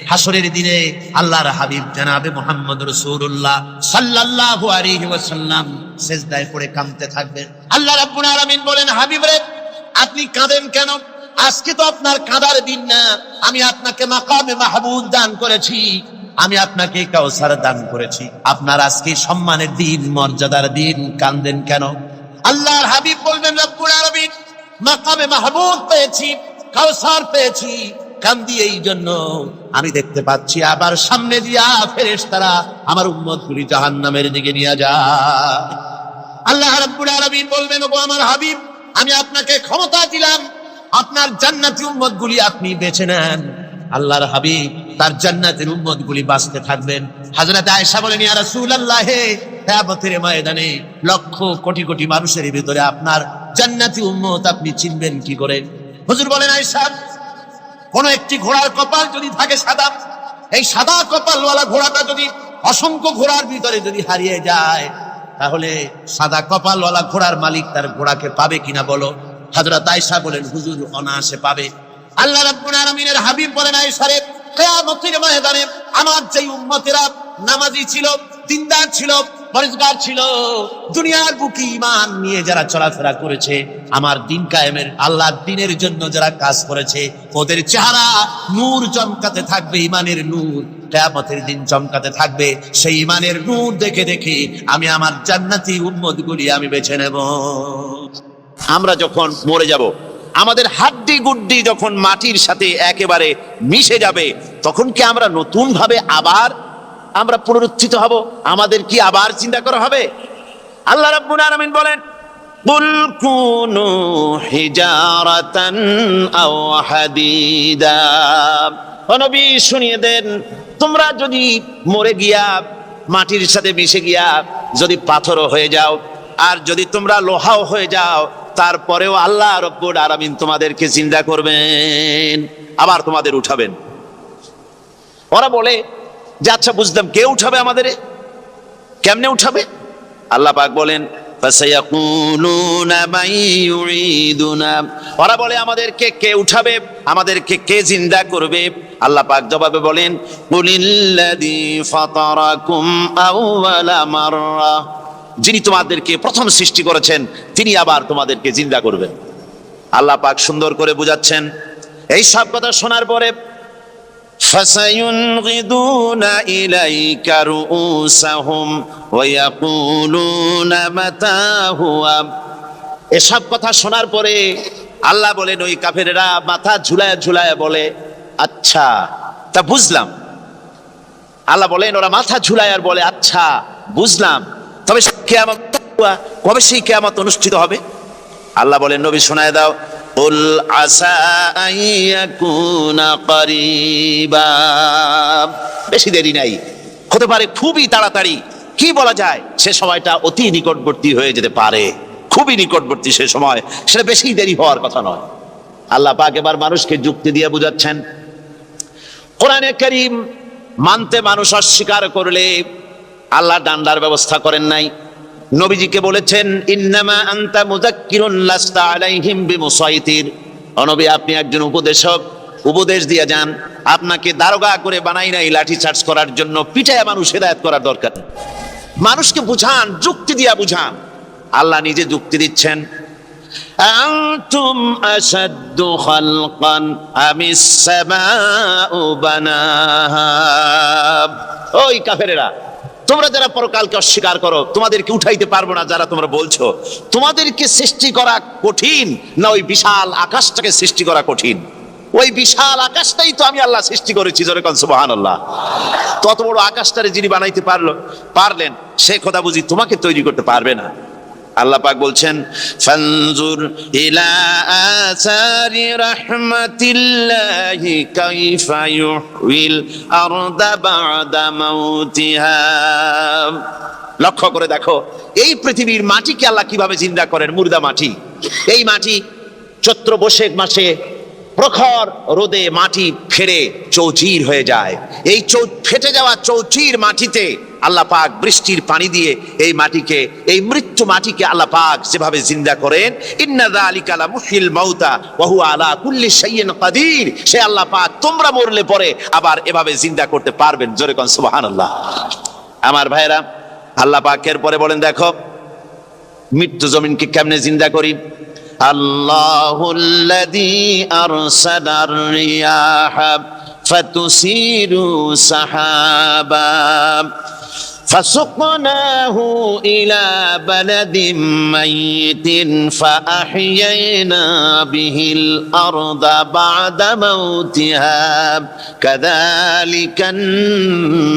হাসরের দিনে আল্লাহর হাবিব জনাবে মুহাম্মদ রাসূলুল্লাহ সাল্লাল্লাহু আলাইহি ওয়াসাল্লাম সিজদায় পড়ে কাঁদতে থাকবেন। আল্লাহ রাব্বুল আলামিন বলেন, হাবিব রে, আপনি কাঁদেন কেন? আজকে তো আপনার কাঁদার দিন না। আমি আপনাকে মাকামে মাহমুদ দান করেছি, আমি আপনাকে কাউসার দান করেছি। আপনার আজকে সম্মানের দিন, মর্যাদার দিন, কাঁদেন কেন? আল্লাহর হাবিব বলবেন, রব্বুল আলামিন, মাকামে মাহমুদ পেয়েছি, কাউসার পেয়েছি, কান্দি এই জন্য আমি দেখতে পাচ্ছি আবার সামনে দিয়া ফেরেশতারা আমার উম্মতগুলি জাহান্নামের দিকে নিয়ে যায়। আল্লাহ রাব্বুল আলামিন বলবেন, ওগো আমার হাবিব, আমি আপনাকে ক্ষমতা দিলাম, আপনার জান্নাতি উম্মতগুলি আপনি বেছে নেন। আল্লাহর হাবিব তার জান্নাতের উম্মতগুলি বাঁচতে থাকবেন। হযরত আয়েশা বলেন, ইয়া রাসূলুল্লাহ, কিয়ামতের ময়দানে লক্ষ কোটি কোটি মানুষের ভিতরে আপনার জান্নাতি উম্মত আপনি চিনবেন কি করে? হুজুর বলেন, আয়েশা, কোন একটি ঘোড়ার কপাল যদি থাকে সাদা, এই সাদা কপালওয়ালা ঘোড়াটা যদি অসংখ্য ঘোড়ার ভিতরে যদি হারিয়ে যায়, তাহলে সাদা কপালওয়ালা ঘোড়ার মালিক তার ঘোড়াকে পাবে কিনা বলো? হযরত আয়েশা বলেন, হুজুর, অনায়াসে পাবে। আল্লাহ রাব্বুল আলামিনের হাবিব বলেন, আয়েশা রে, কিয়ামতের ময়দানে আমার যেই উম্মতেরা নামাজি ছিল, দিনদার ছিল, পরেজগার ছিল, দুনিয়ার বুকে ঈমান নিয়ে যারা চলাফেরা করেছে, আমার দিন কায়েমের, আল্লাহর দ্বীনের জন্য যারা কাজ করেছে, ওদের চেহারা নূর চমকাতে থাকবে, ঈমানের নূর কিয়ামতের দিন চমকাতে থাকবে। সেই ঈমানের নূর দেখে দেখে আমি আমার জান্নাতি উম্মতগুলি আমি বেছে নেব। আমরা যখন মরে যাব, আমাদের হাড্ডি গুড্ডি যখন মাটির সাথে একেবারে মিশে যাবে, তখন কি আমরা নতুন ভাবে আবার আমরা পুনরুত্থিত হব? আমাদের কি আবার চিন্তা করা হবে? আল্লাহ রাব্বুল আলামিন বলেন, কুল কুনু হিজারাতান আও হাদিদা। ও নবী, শুনিয়ে দেন, তোমরা যদি মরে গিয়া মাটির সাথে মিশে গিয়া যদি পাথরও হয়ে যাও, আর যদি তোমরা লোহাও হয়ে যাও, তারপরেও আল্লাহ রাব্বুল আলামিন তোমাদেরকে চিন্তা করবেন, আবার তোমাদের উঠাবেন। ওরা বলে যে, আচ্ছা বুঝলাম, কে উঠাবে আমাদের? কেমনে উঠাবে? আল্লাহ পাক বলেন, ফাসায়াকুলুনা মান ইউঈদুনা। ওরা বলে, আমাদেরকে কে উঠাবে, আমাদেরকে কে জিন্দা করবে? আল্লাহ পাক জবাবে বলেন, কুলিল্লাযী ফাতারাকুম আউওয়ালা মাররা। যিনি তোমাদেরকে প্রথম সৃষ্টি করেছেন, তিনি আবার তোমাদেরকে জিন্দা করবেন। আল্লাহ পাক সুন্দর করে বুঝাচ্ছেন। এই সব কথা শোনার পরে ফাসায়ুনগিদুনা ইলাইকা রুউসাহুম ওয়া ইয়াকুলুনা মাতা হুয়া। এসব কথা শোনার পরে আল্লাহ বলেন, ওই কাফেরেরা মাথা ঝুলায় ঝুলায় বলে, আচ্ছা তা বুঝলাম। আল্লাহ বলেন, ওরা মাথা ঝুলায় আর বলে, আচ্ছা বুঝলাম, তবে কিয়ামত কবে সেই কিয়ামত অনুষ্ঠিত হবে? আল্লাহ বলেন, নবী শোনায় দাও, কুল আসা আইয়াকুনা করিবা। বেশি দেরি নাই, হতে পারে খুবই তাড়াতাড়ি। কি বলা যায়, সে সময়টা অতি নিকটবর্তী হয়ে যেতে পারে, খুবই নিকটবর্তী সে সময়, সেটা বেশি দেরি হওয়ার কথা নয়। আল্লাহ পাক এবার মানুষকে যুক্তি দিয়ে বুঝাচ্ছেন। কোরআনে কারীম মানতে মানুষ অস্বীকার করলে আল্লাহ ডান্ডার ব্যবস্থা করেন নাই। নবীজিকে বলেছেন ইন্নামা আনতা মুযাক্কিরুন লাস্তা আলাইহিম বিমুসাইতির। ও নবী, আপনি একজন উপদেশক, উপদেশ দিয়ে যান। আপনাকে দারোগা করে বানাই নাই লাঠি চার্জ করার জন্য, পিটায়া মানুষ হেদায়েত করার দরকার নেই। মানুষকে বুঝান, যুক্তি দিয়া বুঝান। আল্লাহ নিজে যুক্তি দিচ্ছেন, আনতুম আশাদ্দু খালকান আমিস সামাউ বানাহা। ওই কাফেরেরা, তোমরা যারা পরকালকে অস্বীকার করো, তোমাদেরকে উঠাইতে পারবো না যারা তোমরা বলছো, তোমাদেরকে সৃষ্টি করা কঠিন না ওই বিশাল আকাশটাকে সৃষ্টি করা কঠিন? ওই বিশাল আকাশটাই তো আমি আল্লাহ সৃষ্টি করেছি, জোরে কোন সুবহানাল্লাহ। তত বড় আকাশটারে যিনি বানাইতে পারলেন, সে কথা বুঝি তোমাকে তৈরি করতে পারবে না? আল্লাহ পাক বলছেন ফানজুর ইলা আসারি রাহমাতিল্লাহি কাইফা ইউহিল আরদা বাদা মাউতিহা। লক্ষ্য করে দেখো, এই পৃথিবীর মাটিকে আল্লাহ কিভাবে জিন্দা করেন, মুর্দা মাটি। এই মাটি চৈত্র বৈশাখ মাসে প্রখর রোদে মাটি ফেটে চৌচির হয়ে যায়। এই ফেটে যাওয়া চৌচির মাটিতে আল্লাহ পাক বৃষ্টির পানি দিয়ে এই মাটিকে, এই মৃত্যু মাটিকে আল্লাহ পাক যেভাবে জিন্দা করেন, ইন্না যালিকা লা মুহয়িল মাউতা ওয়া হুয়া আলা কুল্লি শাইইন কাদির। সে আল্লাহ পাক তোমরা মরলে পরে আবার এভাবে জিন্দা করতে পারবেন, জোরে কোন সুবহানাল্লাহ। আমার ভাইরা, আল্লাহ পাকের পরে বলেন দেখো মৃত্যু জমিনকে কেমনে জিন্দা করি। আল্লাহুল্লাযী আরসালার রিয়াহা ফাতুসিরু সাহাবা ফাসুকনাহু ইলা বালাদিন মাইতিন ফাআহইয়ানা বিহিল আরদা বা'দা মাউতিহা কাযালিকান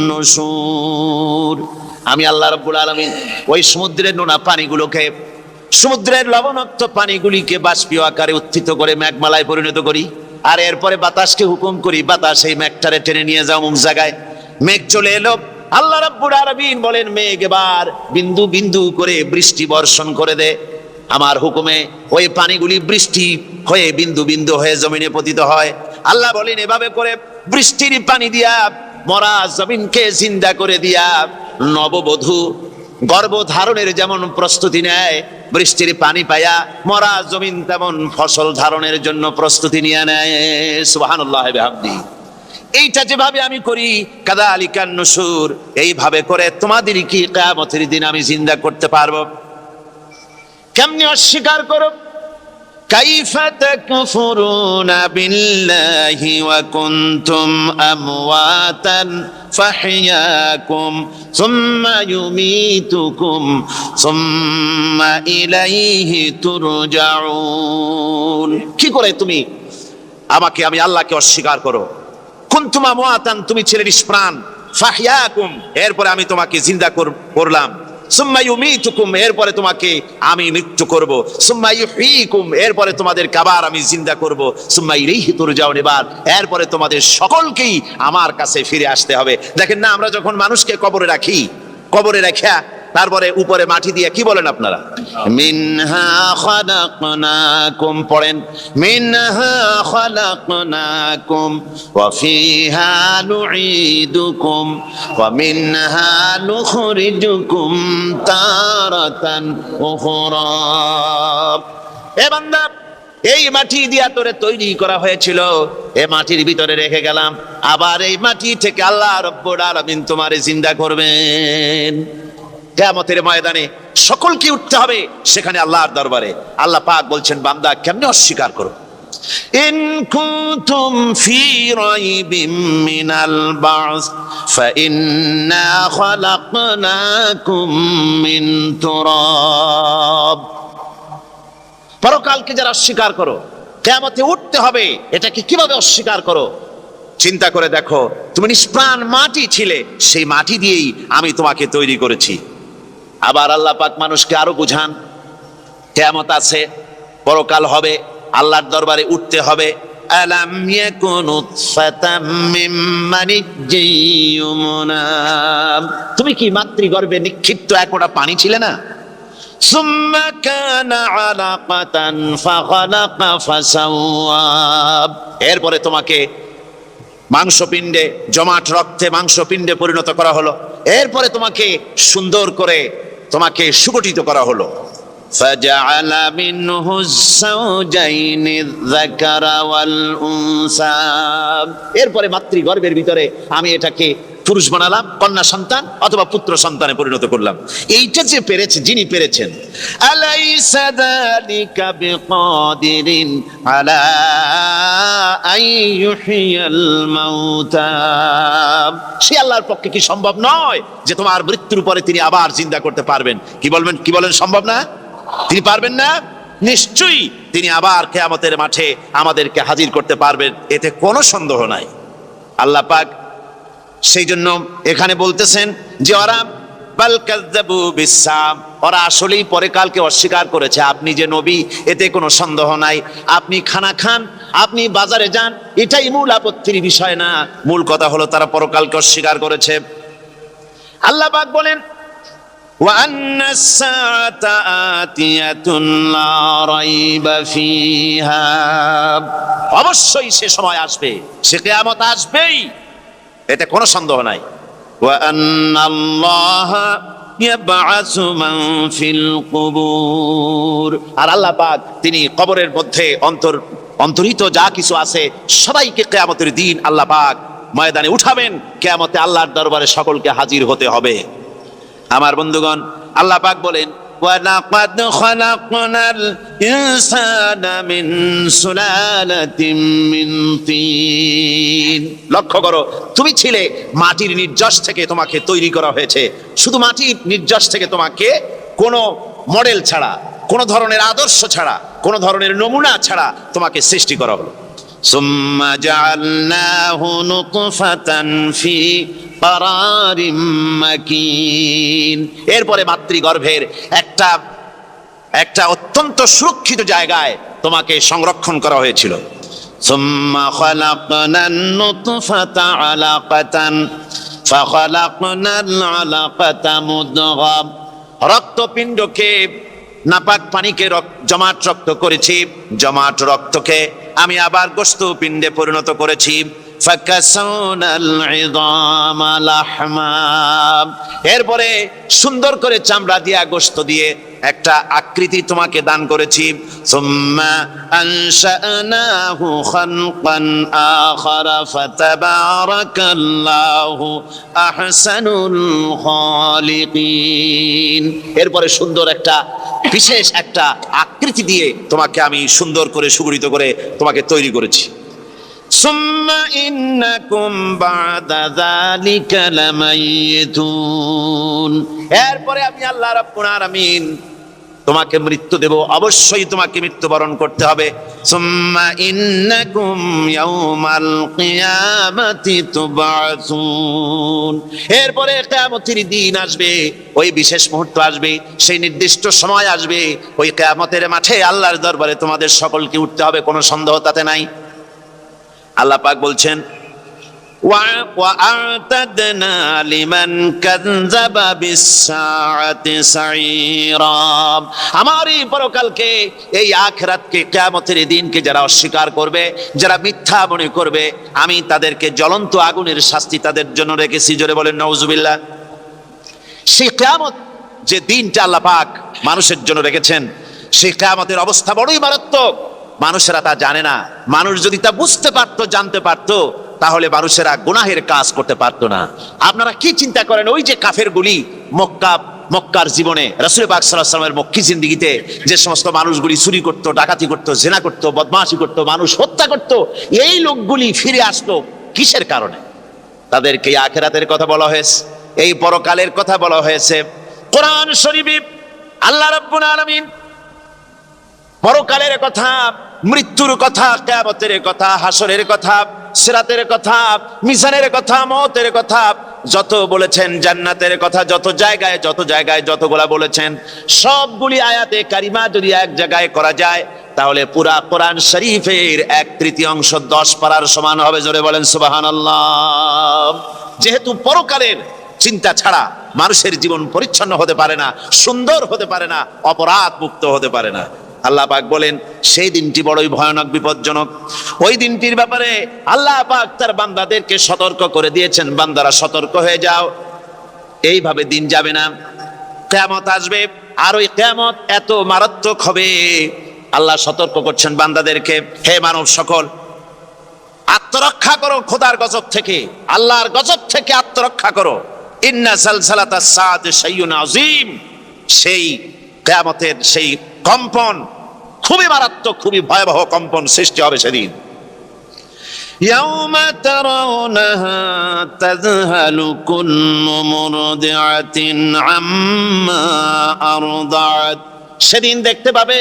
নুশুর। আমি আল্লাহ রাব্বুল আলামিন ওই সমুদ্রের নোনা পানিগুলোকে, সমুদ্রের লবণাক্ত পানিগুলিকে বাষ্পীয় আকারে উত্থিত করে মেঘমালায় পরিণত করি, আর এরপরে বাতাসকে হুকুম করি, বাতাস এই মেঘটারে টেনে নিয়ে যাও অমুক জায়গায়। মেঘ চলে এলো, আল্লাহ রাব্বুল আলামিন বলেন মেঘ এবার বিন্দু বিন্দু করে বৃষ্টি বর্ষণ করে দে। আমার হুকুমে ওই পানিগুলি বৃষ্টি হয়ে বিন্দু বিন্দু হয়ে জমিনে পতিত হয়। আল্লাহ বলেন এভাবে করে বৃষ্টির পানি দিয়া মরা জমিনকে জিন্দা করে দিয়া নববধূ গর্ভধারণের যেমন প্রস্তুতি নেয়, বৃষ্টির পানি পায়া মরা জমিন তেমন ফসল ধারণের জন্য প্রস্তুতি নিয়ে নেয়। সুবহানাল্লাহি ওয়া বিহামদিহি। এইটা যেভাবে আমি করি, কাযালিকান নুশুর, এইভাবে করে তোমাদের কি কিয়ামতের দিন আমি জিন্দা করতে পারবো। কেমনে অস্বীকার করো? কাইফা তাকফুরুনা বিল্লাহি ওয়া কুনতুম আমওয়াতান ফাহইয়াকুম সুম্মা ইউমীতুকুম সুম্মা ইলাইহি তুরজাউন। কি করে তুমি আমাকে, আমি আল্লাহকে অস্বীকার করো? কুনতুম আমওয়াতান, তুমি ছিলে নিষ্প্রাণ, ফাহইয়াকুম, এরপরে আমি তোমাকে জিন্দা করলাম, সুম্মা ইউমীতুকুম, এরপরে তোমাকে আমি মৃত্যু করব, সুম্মা ইউহয়িকুম, এরপরে তোমাদের আবার আমি জিন্দা করব, সুম্মা ইলাইহি তুরজাউন, এরপরে তোমাদের সকলকেই আমার কাছে ফিরে আসতে হবে। দেখেন না, আমরা যখন মানুষকে কবরে রাখি, কবরে রাখা তারপরে উপরে মাটি দিয়ে কি বলেন আপনারা? মিনহা খালাকনাকুম, পড়েন মিনহা খালাকনাকুম ওয়া ফিহা নুঈদুকুম ওয়া মিনহা নুখরিজুকুম তারাতান উখরা। এ বান্দা, এই মাটি দিয়া তোরে তৈরি করা হয়েছিল, এই মাটির ভিতরে রেখে গেলাম, আবার এই মাটি থেকে আল্লাহ রাব্বুল আলামিন তোমারে জিন্দা করবেন। কিয়ামতের ময়দানে সকলকে উঠতে হবে সেখানে আল্লাহর দরবারে। আল্লাহ পাক বলছেন বান্দা কেমনে অস্বীকার করো। ইন কুনতুম ফি রাইবিম মিনাল বা'স ফাইন্না খালাকনাকুম মিন তুরাব। পরকালকে যারা অস্বীকার করো, কিয়ামতে উঠতে হবে, এটাকে কিভাবে অস্বীকার করো? চিন্তা করে দেখো, তুমি নিষ্প্রাণ মাটি ছিলে, সেই মাটি দিয়েই আমি তোমাকে তৈরি করেছি। আবার আল্লাহ পাক মানুষকে আরো বুঝান, কিয়ামত আছে, পরকাল হবে, আল্লাহর দরবারে উঠতে হবে। আলাম ইয়াকুনু ফাতাম মিন মানিজ্জিয়ুমনা, তুমি কি মাতৃগর্ভে নিক্ষিপ্ত এক ফোঁটা পানি ছিলে না? সুম্মা কানা আলাকাতান ফাখালাকা ফাসাওয়া, এরপরে তোমাকে মাংসপিণ্ডে, জমাট রক্তে মাংসপিণ্ডে পরিণত করা হলো। এরপরে তোমাকে সুন্দর করে তোমাকে সুগঠিত করা হলো। فجعل منه الزوجين الذكر والأنثى। এরপরে মাতৃগর্ভের ভিতরে আমি এটাকে পুরুষ বানালাম, কন্যা সন্তান অথবা পুত্র সন্তানে পরিণত করলাম। এইটা যে পেরেছে, যিনি পেরেছেন, আলাইসা যালিকা বিকাদিরিন আলা আইয়ুহিয়াল মাউতা। সে আল্লাহর পক্ষে কি সম্ভব নয় যে তোমার মৃত্যুর পরে তিনি আবার জিন্দা করতে পারবেন? কি বলেন সম্ভব না? তিনি পারবেন না? নিশ্চয়ই তিনি আবার কিয়ামতের মাঠে আমাদেরকে হাজির করতে পারবেন, এতে কোনো সন্দেহ নাই। আল্লাহ পাক সেই জন্য এখানে বলতেছেন যে ওরা বাল কাযযাবু বিসসাম, ওরা আসলেই পরকালকে অস্বীকার করেছে। আপনি যে নবী, এতে কোনো সন্দেহ নাই। আপনি খানা খান, আপনি বাজারে যান, এটাই মূল আপত্তির বিষয় না। মূল কথা হলো তারা পরকালকে অস্বীকার করেছে। আল্লাহ পাক বলেন وأن الساعة آتية لا ريب فيها। অবশ্যই সে সময় আসবে, সে কিয়ামত আসবেই, এতে কোনো সন্দেহ নাই। وأن الله يبعث من في القبور। আর আল্লাহ পাক তিনি কবরের মধ্যে অন্তরিত যা কিছু আছে সবাইকে কিয়ামতের দিন আল্লাহ পাক ময়দানে উঠাবেন। কিয়ামতে আল্লাহর দরবারে সকলকে হাজির হতে হবে। আমার বন্ধুগণ, আল্লাহ পাক বলেন ওয়ালাকাদ খালাকনাল ইনসানা মিন সুলালাতিন মিন তিন। লক্ষ্য করো, তুমি ছিলে মাটির নির্যাস থেকে তোমাকে তৈরি করা হয়েছে। শুধু মাটির নির্যাস থেকে তোমাকে কোনো মডেল ছাড়া, কোনো ধরনের আদর্শ ছাড়া, কোনো ধরনের নমুনা ছাড়া তোমাকে সৃষ্টি করা হলো। সুম্মা জাআলনাহু নুতফাতান ফি কারারিম মাকিন। এরপরে মাতৃগর্ভের একটা অত্যন্ত সুরক্ষিত জায়গায় তোমাকে সংরক্ষণ করা হয়েছিল। সুম্মা খালাকনান নুতফাতা আলাকাতান ফাখালাকনাল আলাকাতা মুদগা। রক্তপিণ্ডকে, নাপাক পানিকে জমাট রক্ত করেছি, জমাট রক্তকে আমি আবার গোশত পিণ্ডে পরিণত করেছি। ফাকাসাউনাল ইযামা লাহমা। এরপরে সুন্দর করে চামড়া দিয়া, গোশত দিয়ে একটা আকৃতি তোমাকে দান করেছি। সুম্মা আনশানাহু খালকান আখারা ফাতাবারাকাল্লাহু আহসানুল খালিকিন। এরপরে সুন্দর একটা বিশেষ একটা আকৃতি দিয়ে তোমাকে আমি সুন্দর করে সুগঠিত করে তোমাকে তৈরি করেছি। সুম্মা ইন্নাকুম বাদা যালিকা লামাইতুন। এরপরে আমি আল্লাহ রাব্বুল আলামিন তোমাকে মৃত্যু দেব, অবশ্যই তোমাকে মৃত্যুবরণ করতে হবে। সুম্মা ইন্নাকুম ইয়াউমাল কিয়ামাতি তুবআসুন। এরপরে কিয়ামতের দিন আসবে, ওই বিশেষ মুহূর্ত আসবে, সেই নির্দিষ্ট সময় আসবে, ওই কিয়ামতের মাঠে আল্লাহর দরবারে তোমাদের সকলকে উঠতে হবে, কোনো সন্দেহ তাতে নাই। আল্লাহ পাক বলছেন وَأَعْتَدْنَا لِمَنْ كَذَّبَ بِالسَّاعَةِ سَعِيرًا। আমার এই পরকালকে, এই আখিরাতকে, কিয়ামতের দিনকে যারা অস্বীকার করবে, যারা মিথ্যা মনে করবে, আমি তাদেরকে জ্বলন্ত আগুনের শাস্তি তাদের জন্য রেখেছি। জোরে বলেন নাউজুবিল্লাহ। সেই কিয়ামত যে দিনটা আল্লাহ পাক মানুষের জন্য রেখেছেন, সেই কিয়ামতের অবস্থা বড়ই মারাত্মক। মানুষেরা তা জানে না। মানুষ যদি তা বুঝতে পারতো, জানতে পারতো, তাহলে মানুষেরা গুনাহের কাজ করতে পারতো না। আপনারা কি চিন্তা করেন, ওই যে কাফেরগুলি মক্কার জীবনে, রাসূল পাক সাল্লাল্লাহু আলাইহি ওয়াসাল্লামের মক্কি জিন্দেগিতে যে সমস্ত মানুষগুলি চুরি করতো, ডাকাতি করতো, জিনা করতো, বদমাশি করতো, মানুষ হত্যা করতো, এই লোকগুলি ফিরে আসলো কিসের কারণে? তাদেরকে আখিরাতের কথা বলা হয়েছে, এই পরকালের কথা বলা হয়েছে। কোরআন শরীফে আল্লাহ রাব্বুল আলামিন পরকালের কথা, মৃত্যুর কথা, কিয়ামতের কথা, হাসরের কথা, সিরাতের কথা, মিজানের কথা, মওতের কথা যত বলেছেন, জান্নাতের কথা যত জায়গায় যতগুলা বলেছেন, সবগুলি আয়াতে কারিমা যদি এক জায়গায় করা যায়, তাহলে পুরা কোরআন শরীফের 1/3 10 পারার সমান হবে। জোরে বলেন সুবহানাল্লাহ। যেহেতু পরকালের চিন্তা ছাড়া মানুষের জীবন পরিচ্ছন্ন হতে পারে না, সুন্দর হতে পারে না, অপরাধ মুক্ত হতে পারে না। আল্লাহ পাক বলেন সেই দিনটি বড়ই ভয়ানক বিপজ্জনক। ওই দিনটির ব্যাপারে আল্লাহ পাক তার বান্দাদেরকে সতর্ক করে দিয়েছেন, বান্দারা সতর্ক হয়ে যাও, এইভাবে দিন যাবে না, কিয়ামত আসবে। আর ওই কিয়ামত এত মারাত্মক হবে, আল্লাহ সতর্ক করছেন বান্দাদেরকে, হে মানব সকল, আত্মরক্ষা করো খোদার গজব থেকে, আল্লাহর গজব থেকে আত্মরক্ষা করো। ইন্না সালসালাতাস সাআতি শাইউন আযীম, সেই কিয়ামতের সেই কম্পন খুবই মারাত্মক, খুবই ভয়াবহ কম্পন সৃষ্টি হবে সেদিন। ইয়াউমা তারাউনাহা তাযহালু কুল্লু মুরদিআতিন আম্মা আরদাআত, সেদিন দেখতে পাবে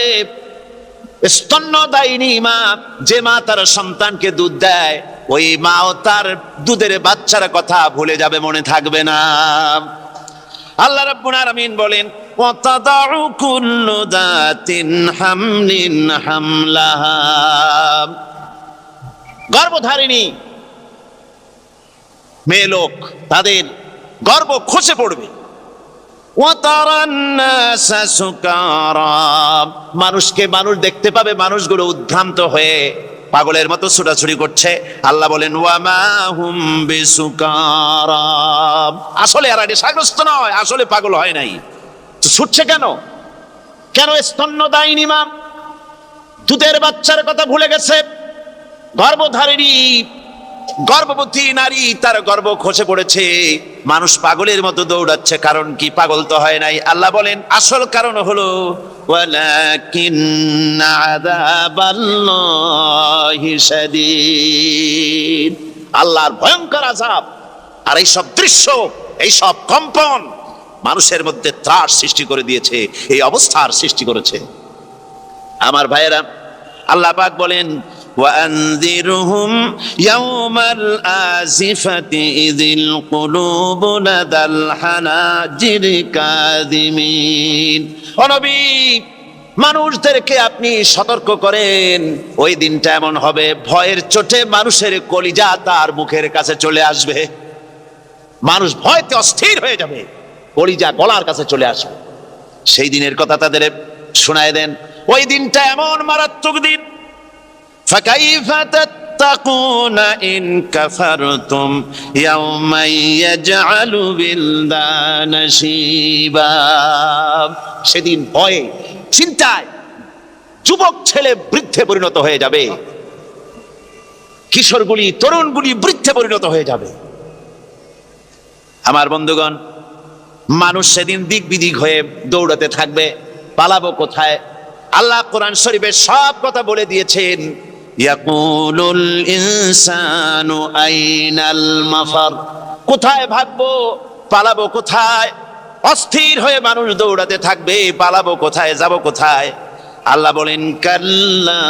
স্তন্যদায়িনী মা, যে মা তার সন্তানকে দুধ দেয়, ওই মাও তার দুধের বাচ্চার কথা ভুলে যাবে, মনে থাকবে না। আল্লাহ রাব্বুল আলামিন বলেন ওয়াতাদাউ কুল্লু যাতিন হামলিন হামলাহা, গর্ভধারিণী মেয়ে লোক তাদের গর্ভ খসে পড়বে। ওয়াতারান নাসা সুকারা, মানুষকে মানুষ দেখতে পাবে, মানুষগুলো উদ্ভ্রান্ত হয়ে পাগলের মতো ছুটাছুটি করছে। আল্লাহ বলেন ওয়ামা হুম বিসুকারা, আসলে এরা নেশাগ্রস্ত নয়, আসলে পাগল হয় নাই। তো ছুটছে কেন? কেন? স্তন্যদায়িনী মা দুধের বাচ্চার কথা ভুলে গেছে, গর্ভধারিণী গর্ভবতী নারী, তার গর্ভ খসে পড়েছে, মানুষ পাগলের মতো দৌড়াচ্ছে। কারণ কি? পাগল তো হয় নাই। আল্লাহ বলেন আসল কারণ হলো ওয়ালাকিন্না আযাবাল্লাহি শাদীদ, আল্লাহর ভয়ঙ্কর আযাব। আর এই সব দৃশ্য, এই সব কম্পন মানুষের মধ্যে ত্রাস সৃষ্টি করে দিয়েছে, এই অবস্থার সৃষ্টি করেছে। আমার ভাইয়েরা, আল্লাহ পাক বলেন وأنذرهم يوم الآزفة إذ القلوب لدى الحناجر كاظمين, ও নবী, মানুষদেরকে আপনি সতর্ক করেন, ওই দিনটা এমন হবে ভয়ের চোটে মানুষের কলিজা তার মুখের কাছে চলে আসবে। মানুষ ভয়তে অস্থির হয়ে যাবে, কলিজা গলার কাছে চলে আসবে। সেই দিনের কথা তাদের শোনায় দেন। ওই দিনটা এমন মারাত্মক দিন, فكيف تتقون إن كفرتم يوما يجعل الولدان شيبا, সেদিন ভয়ে চিন্তায় যুবক ছেলে বৃদ্ধে পরিণত হয়ে যাবে, কিশোরগুলি তরুণগুলি বৃদ্ধে পরিণত হয়ে যাবে। আমার বন্ধুগণ, মানুষ সেদিন দিক বিদিক হয়ে দৌড়াতে থাকবে, পালাবো কোথায়? আল্লাহ কোরআন শরীফে সব কথা বলে দিয়েছেন। ইয়াকুলুল ইনসানু আইনাল মাফার, কোথায় ভাগবো, পালাবো কোথায়? অস্থির হয়ে মানুষ দৌড়াতে থাকবে, পালাবো কোথায়, যাব কোথায়? আল্লাহ বলেন কাল্লা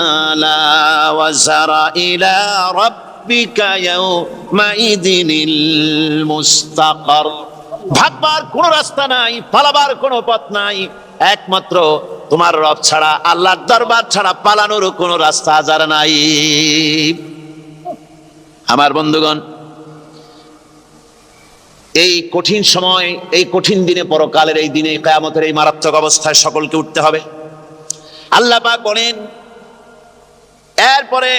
লা ওয়াজারা ইলা রাব্বিকা ইয়াউমাইদিনিল মুস্তাকার, ভাগবার কোনো রাস্তা নাই, পালাবার কোনো পথ নাই, একমাত্র তোমার রব ছাড়া, আল্লাহর দরবার ছাড়া পালানোর কোনো রাস্তা আজার নাই। আমার বন্ধুগণ, এই কঠিন সময়, এই কঠিন দিনে, পরকালের এই দিনে, কিয়ামতের এই মারাত্মক অবস্থায় সকলকে উঠতে হবে। আল্লাহ পাক বলেন এরপরে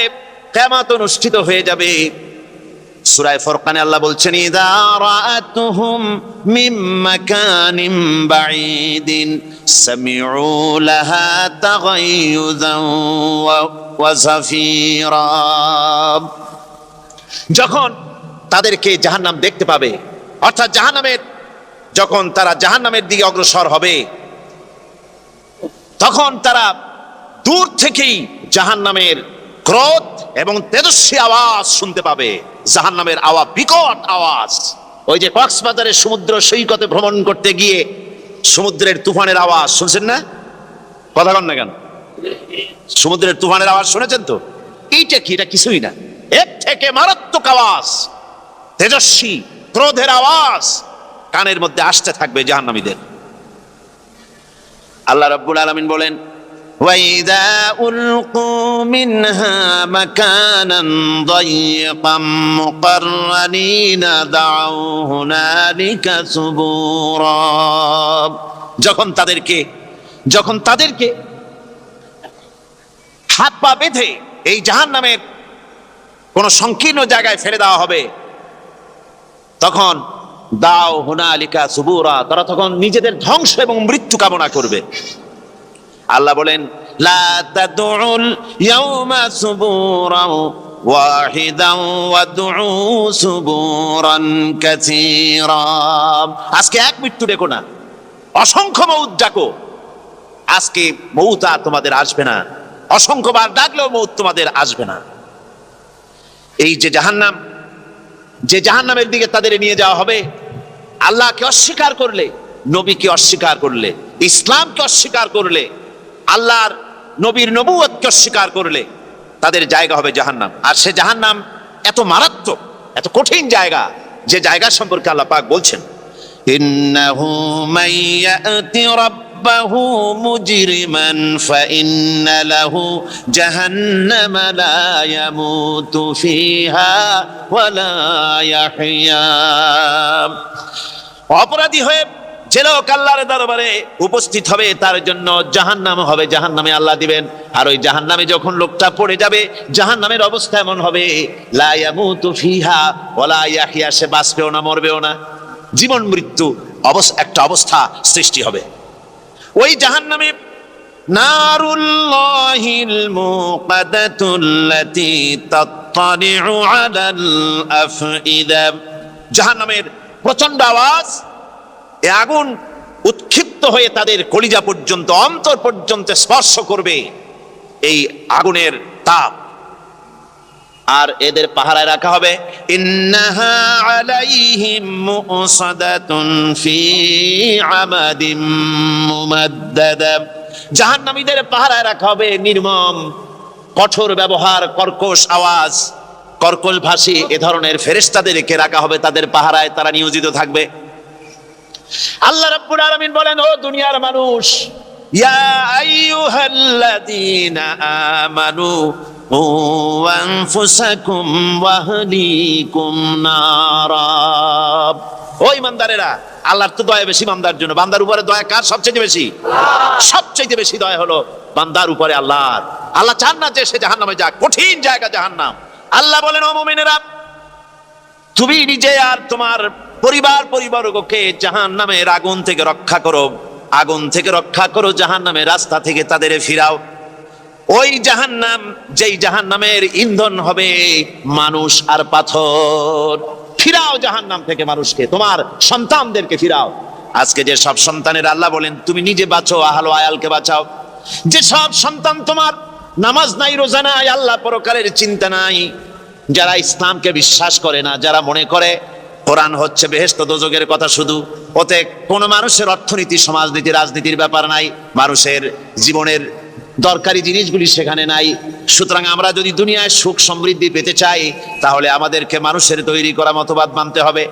কিয়ামত অনুষ্ঠিত হয়ে যাবে। সূরা ফুরকানে আল্লাহ বলছেন ইযা রাআতুহুম মিন মাকানিন বাঈদিন সামিউ লাহা তাগায়ুযান ওয়া যাফীরা, যখন তাদেরকে জাহান্নাম দেখতে পাবে, অর্থাৎ জাহান্নামের, যখন তারা জাহান্নামের দিকে অগ্রসর হবে, তখন তারা দূর থেকেই জাহান্নামের ক্রোধ এবং তেজস্বী আওয়াজ শুনতে পাবে। জাহান্নামের আওয়াজ, বিকট আওয়াজ। ওই যে কক্সবাজারের সমুদ্র সৈকতে ভ্রমণ করতে গিয়ে সমুদ্রের তুফানের আওয়াজ শুনছেন না? কথা কন না কেন? সমুদ্রের তুফানের আওয়াজ শুনেছেন তো? এইটা কি? এটা কিছুই না, এর থেকে মারাত্মক আওয়াজ, তেজস্বী ক্রোধের আওয়াজ কানের মধ্যে আসতে থাকবে জাহান্নামীদের। আল্লাহ রাব্বুল আলামিন বলেন وَإِذَا أُلْقُوا مِنْهَا مَكَانًا ضَيِّقًا مُقَرَّنِينَ دَعَوْا هُنَالِكَ ثُبُورًا, যখন তাদেরকে হাত পা বেঁধে এই জাহান্নামের কোন সংকীর্ণ জায়গায় ফেলে দেওয়া হবে। তখন দাও হুনালিকা সুবুরা, তারা তখন নিজেদের ধ্বংস এবং মৃত্যু কামনা করবে। আল্লাহ বলেন লা তাদউল ইয়াউমা সুবুরান ওয়াহিদান ওয়াদউ সুবুরান কাসীরা। আজকে এক মৃত্যু ডেকো না, অসংখ্য মউত ডাকো। আজকে মউত আর তোমাদের আসবে না, অসংখ্যবার ডাকলেও মউত তোমাদের আসবে না। এই যে জাহান্নাম, যে জাহান্নামের দিকে তাদের নিয়ে যাওয়া হবে, আল্লাহকে অস্বীকার করলে, নবীকে অস্বীকার করলে, ইসলামকে অস্বীকার করলে, আল্লাহর নবীর নবুয়তকে অস্বীকার করলে তাদের জায়গা হবে জাহান্নাম। আর সে জাহান্নাম এত মারাত্মক, এত কঠিন জায়গা, যে জায়গা সম্পর্কে আল্লাহ পাক বলছেন ইন্নাহু মাইয়াতি রাব্বাহু মুজরিমান ফাইন্না লাহু জাহান্নামা লা ইয়ামুতু ফিহা ওয়া লা ইয়াহইয়া। অপরাধী হয়ে যে লোক আল্লাহর দরবারে উপস্থিত হবে তার জন্য জাহান্নাম হবে, জাহান্নামে আল্লাহ দিবেন। আর ওই জাহান্নামে যখন লোকটা পড়ে যাবে, জাহান্নামের অবস্থা এমন হবে লা ইয়ামুতু ফিহা ওয়া লা ইয়াহইয়া, সে বাঁচবেও না মরবেও না, জীবন মৃত্যু একটা অবস্থা সৃষ্টি হবে। ওই জাহান্নামে নারুল্লাহিল মুকাদাতুল্লাতী তাত্তালিউ আলাল আফইদা, জাহান্নামের প্রচন্ড আওয়াজ, এ আগুন উৎক্ষিপ্ত হয়ে তাদের কলিজা পর্যন্ত, অন্তর পর্যন্ত স্পর্শ করবে এই আগুনের তাপ। আর এদের পাহারায় রাখা হবে ইন্নাহা আলাইহিম মুসাদাতুন ফি আমাদিম মুমাদ্দাদা, জাহান্নামীদের পাহারায় রাখা হবে নির্মম, কঠোর ব্যবহার, কর্কশ আওয়াজ, কর্কশ ভাষী এ ধরনের ফেরেশতাদেরকে রাখা হবে তাদের পাহারায়, তারা নিয়োজিত থাকবে। আল্লাহ রাব্বুল আলামিন বলেন, ও দুনিয়ার মানুষ, ইয়া আইয়ুহাল্লাযীনা আমানু কু আনফুসাকুম ওয়া আহলিকুম নারা। ও ঈমানদারেরা, আল্লাহর তো দয়া বেশি বান্দার জন্য। বান্দার উপরে দয়া কার সবচেয়ে বেশি? সবচেয়ে বেশি দয়া হলো বান্দার উপরে আল্লাহর। আল্লাহ চান না যে সে জাহান্নামে যাক, কঠিন জায়গা জাহান্নাম। আল্লাহ বলেন, ও মুমিনেরা, তুমি নিজে আর তোমার পরিবারবর্গকে জাহান্নামের আগুন থেকে রক্ষা করো, আগুন থেকে রক্ষা করো, জাহান্নামের রাস্তা থেকে তাদের ফিরাও। ওই জাহান্নাম, যেই জাহান্নামের ইন্ধন হবে মানুষ আর পাথর, ফিরাও জাহান্নাম থেকে মানুষকে, তোমার সন্তানদেরকে ফিরাও। আজকে যে সব সন্তানের আল্লাহ বলেন তুমি নিজে বাঁচো, আহল আয়ালকে বাঁচাও। যে সব সন্তান তোমার নামাজ নাই, রোজা নাই, আল্লাহ পরকালের চিন্তা নাই, যারা ইসলামকে বিশ্বাস করে না, যারা মনে করে কোরআন হচ্ছে বেহেশত দোজখের কথা শুধু, ওতে কোনো মানুষের অর্থনীতি, সমাজনীতি, রাজনীতির ব্যাপার নাই, মানুষের জীবনের দরকারি জিনিসগুলি সেখানে নাই। সুতরাং আমরা যদি দুনিয়ায় সুখ সমৃদ্ধি পেতে চাই, তাহলে আমাদেরকে মানুষের তৈরি করা মতবাদ মানতে হবে।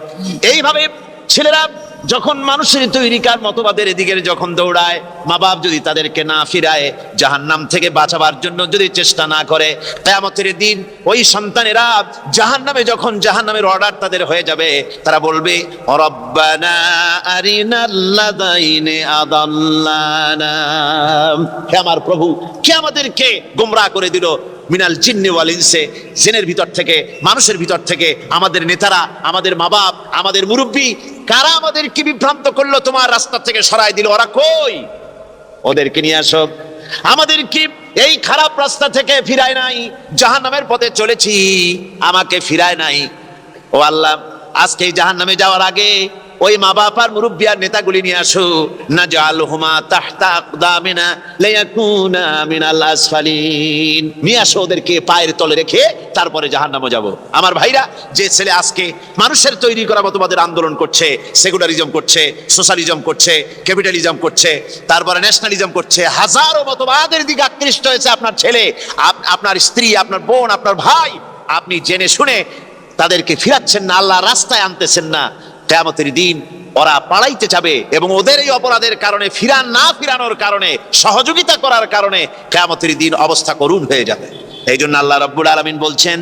এইভাবে ছেলেরা যখন মানুষের তৈরিকার মতবাদের দিকে যখন দৌড়ায়, মা বাপ যদি তাদেরকে না ফিরায়, জাহান্নাম থেকে বাঁচাবার জন্য যদি চেষ্টা না করে, কিয়ামতের দিন ওই সন্তানেরা জাহান্নামে, যখন জাহান্নামের অর্ডার তাদের হয়ে যাবে, তারা বলবে রব্বানা আরিনাল্লাযাইনি আদাল্লানা, হে আমার প্রভু, কে আমাদেরকে গোমরাহ করে দিল, মিনাল জিন্নি ওয়াল ইনসে, জিনের ভিতর থেকে, মানুষের ভিতর থেকে, আমাদের নেতারা, আমাদের মা বাপ, আমাদের মুরব্বী, কারা আমাদেরকে বিভ্রান্ত করলো, তোমার রাস্তা থেকে সরাই দিল, ওরা কই? ওদেরকে নিয়ে আসো। আমাদেরকে এই খারাপ রাস্তা থেকে ফিরায় নাই, জাহান্নামের পথে চলেছি, আমাকে ফিরায় নাই। ও আল্লাহ, আজকে এই জাহান্নামে যাওয়ার আগে ওই মা বাপ আর মুরব্বী আর নেতাগুলি নিয়ে আসো। নাজআলহুমা তাহতা আকদামিনা লিয়াকুনা মিনাল আসফালিন, নিয়ে আসো, ওদেরকে পায়ের তলে রেখে তারপরে জাহান্নামে যাব। আমার ভাইরা, যে ছেলে আজকে মানুষের তৈরি করা মতবাদের আন্দোলন করছে, সেকুলারিজম করছে, সোশ্যালিজম করছে, ক্যাপিটালিজম করছে, তারপরে ন্যাশনালিজম করছে, হাজারো মতবাদের দিকে আকৃষ্ট হয়েছে আপনার ছেলে, আপনার স্ত্রী, আপনার বোন, আপনার ভাই, আপনি জেনে শুনে তাদেরকে ফিরাচ্ছেন না, আল্লাহর রাস্তায় আনতেছেন না। কিয়ামতের দিন ওরা পালাইতে যাবে, এবং ওদের এই অপরাধের কারণে, ফিরানোর কারণে, সহযোগিতা করার কারণে কিয়ামতের দিন অবস্থা করুণ হয়ে যাবে। এই জন্য আল্লাহ রাব্বুল আলামিন বলছেন,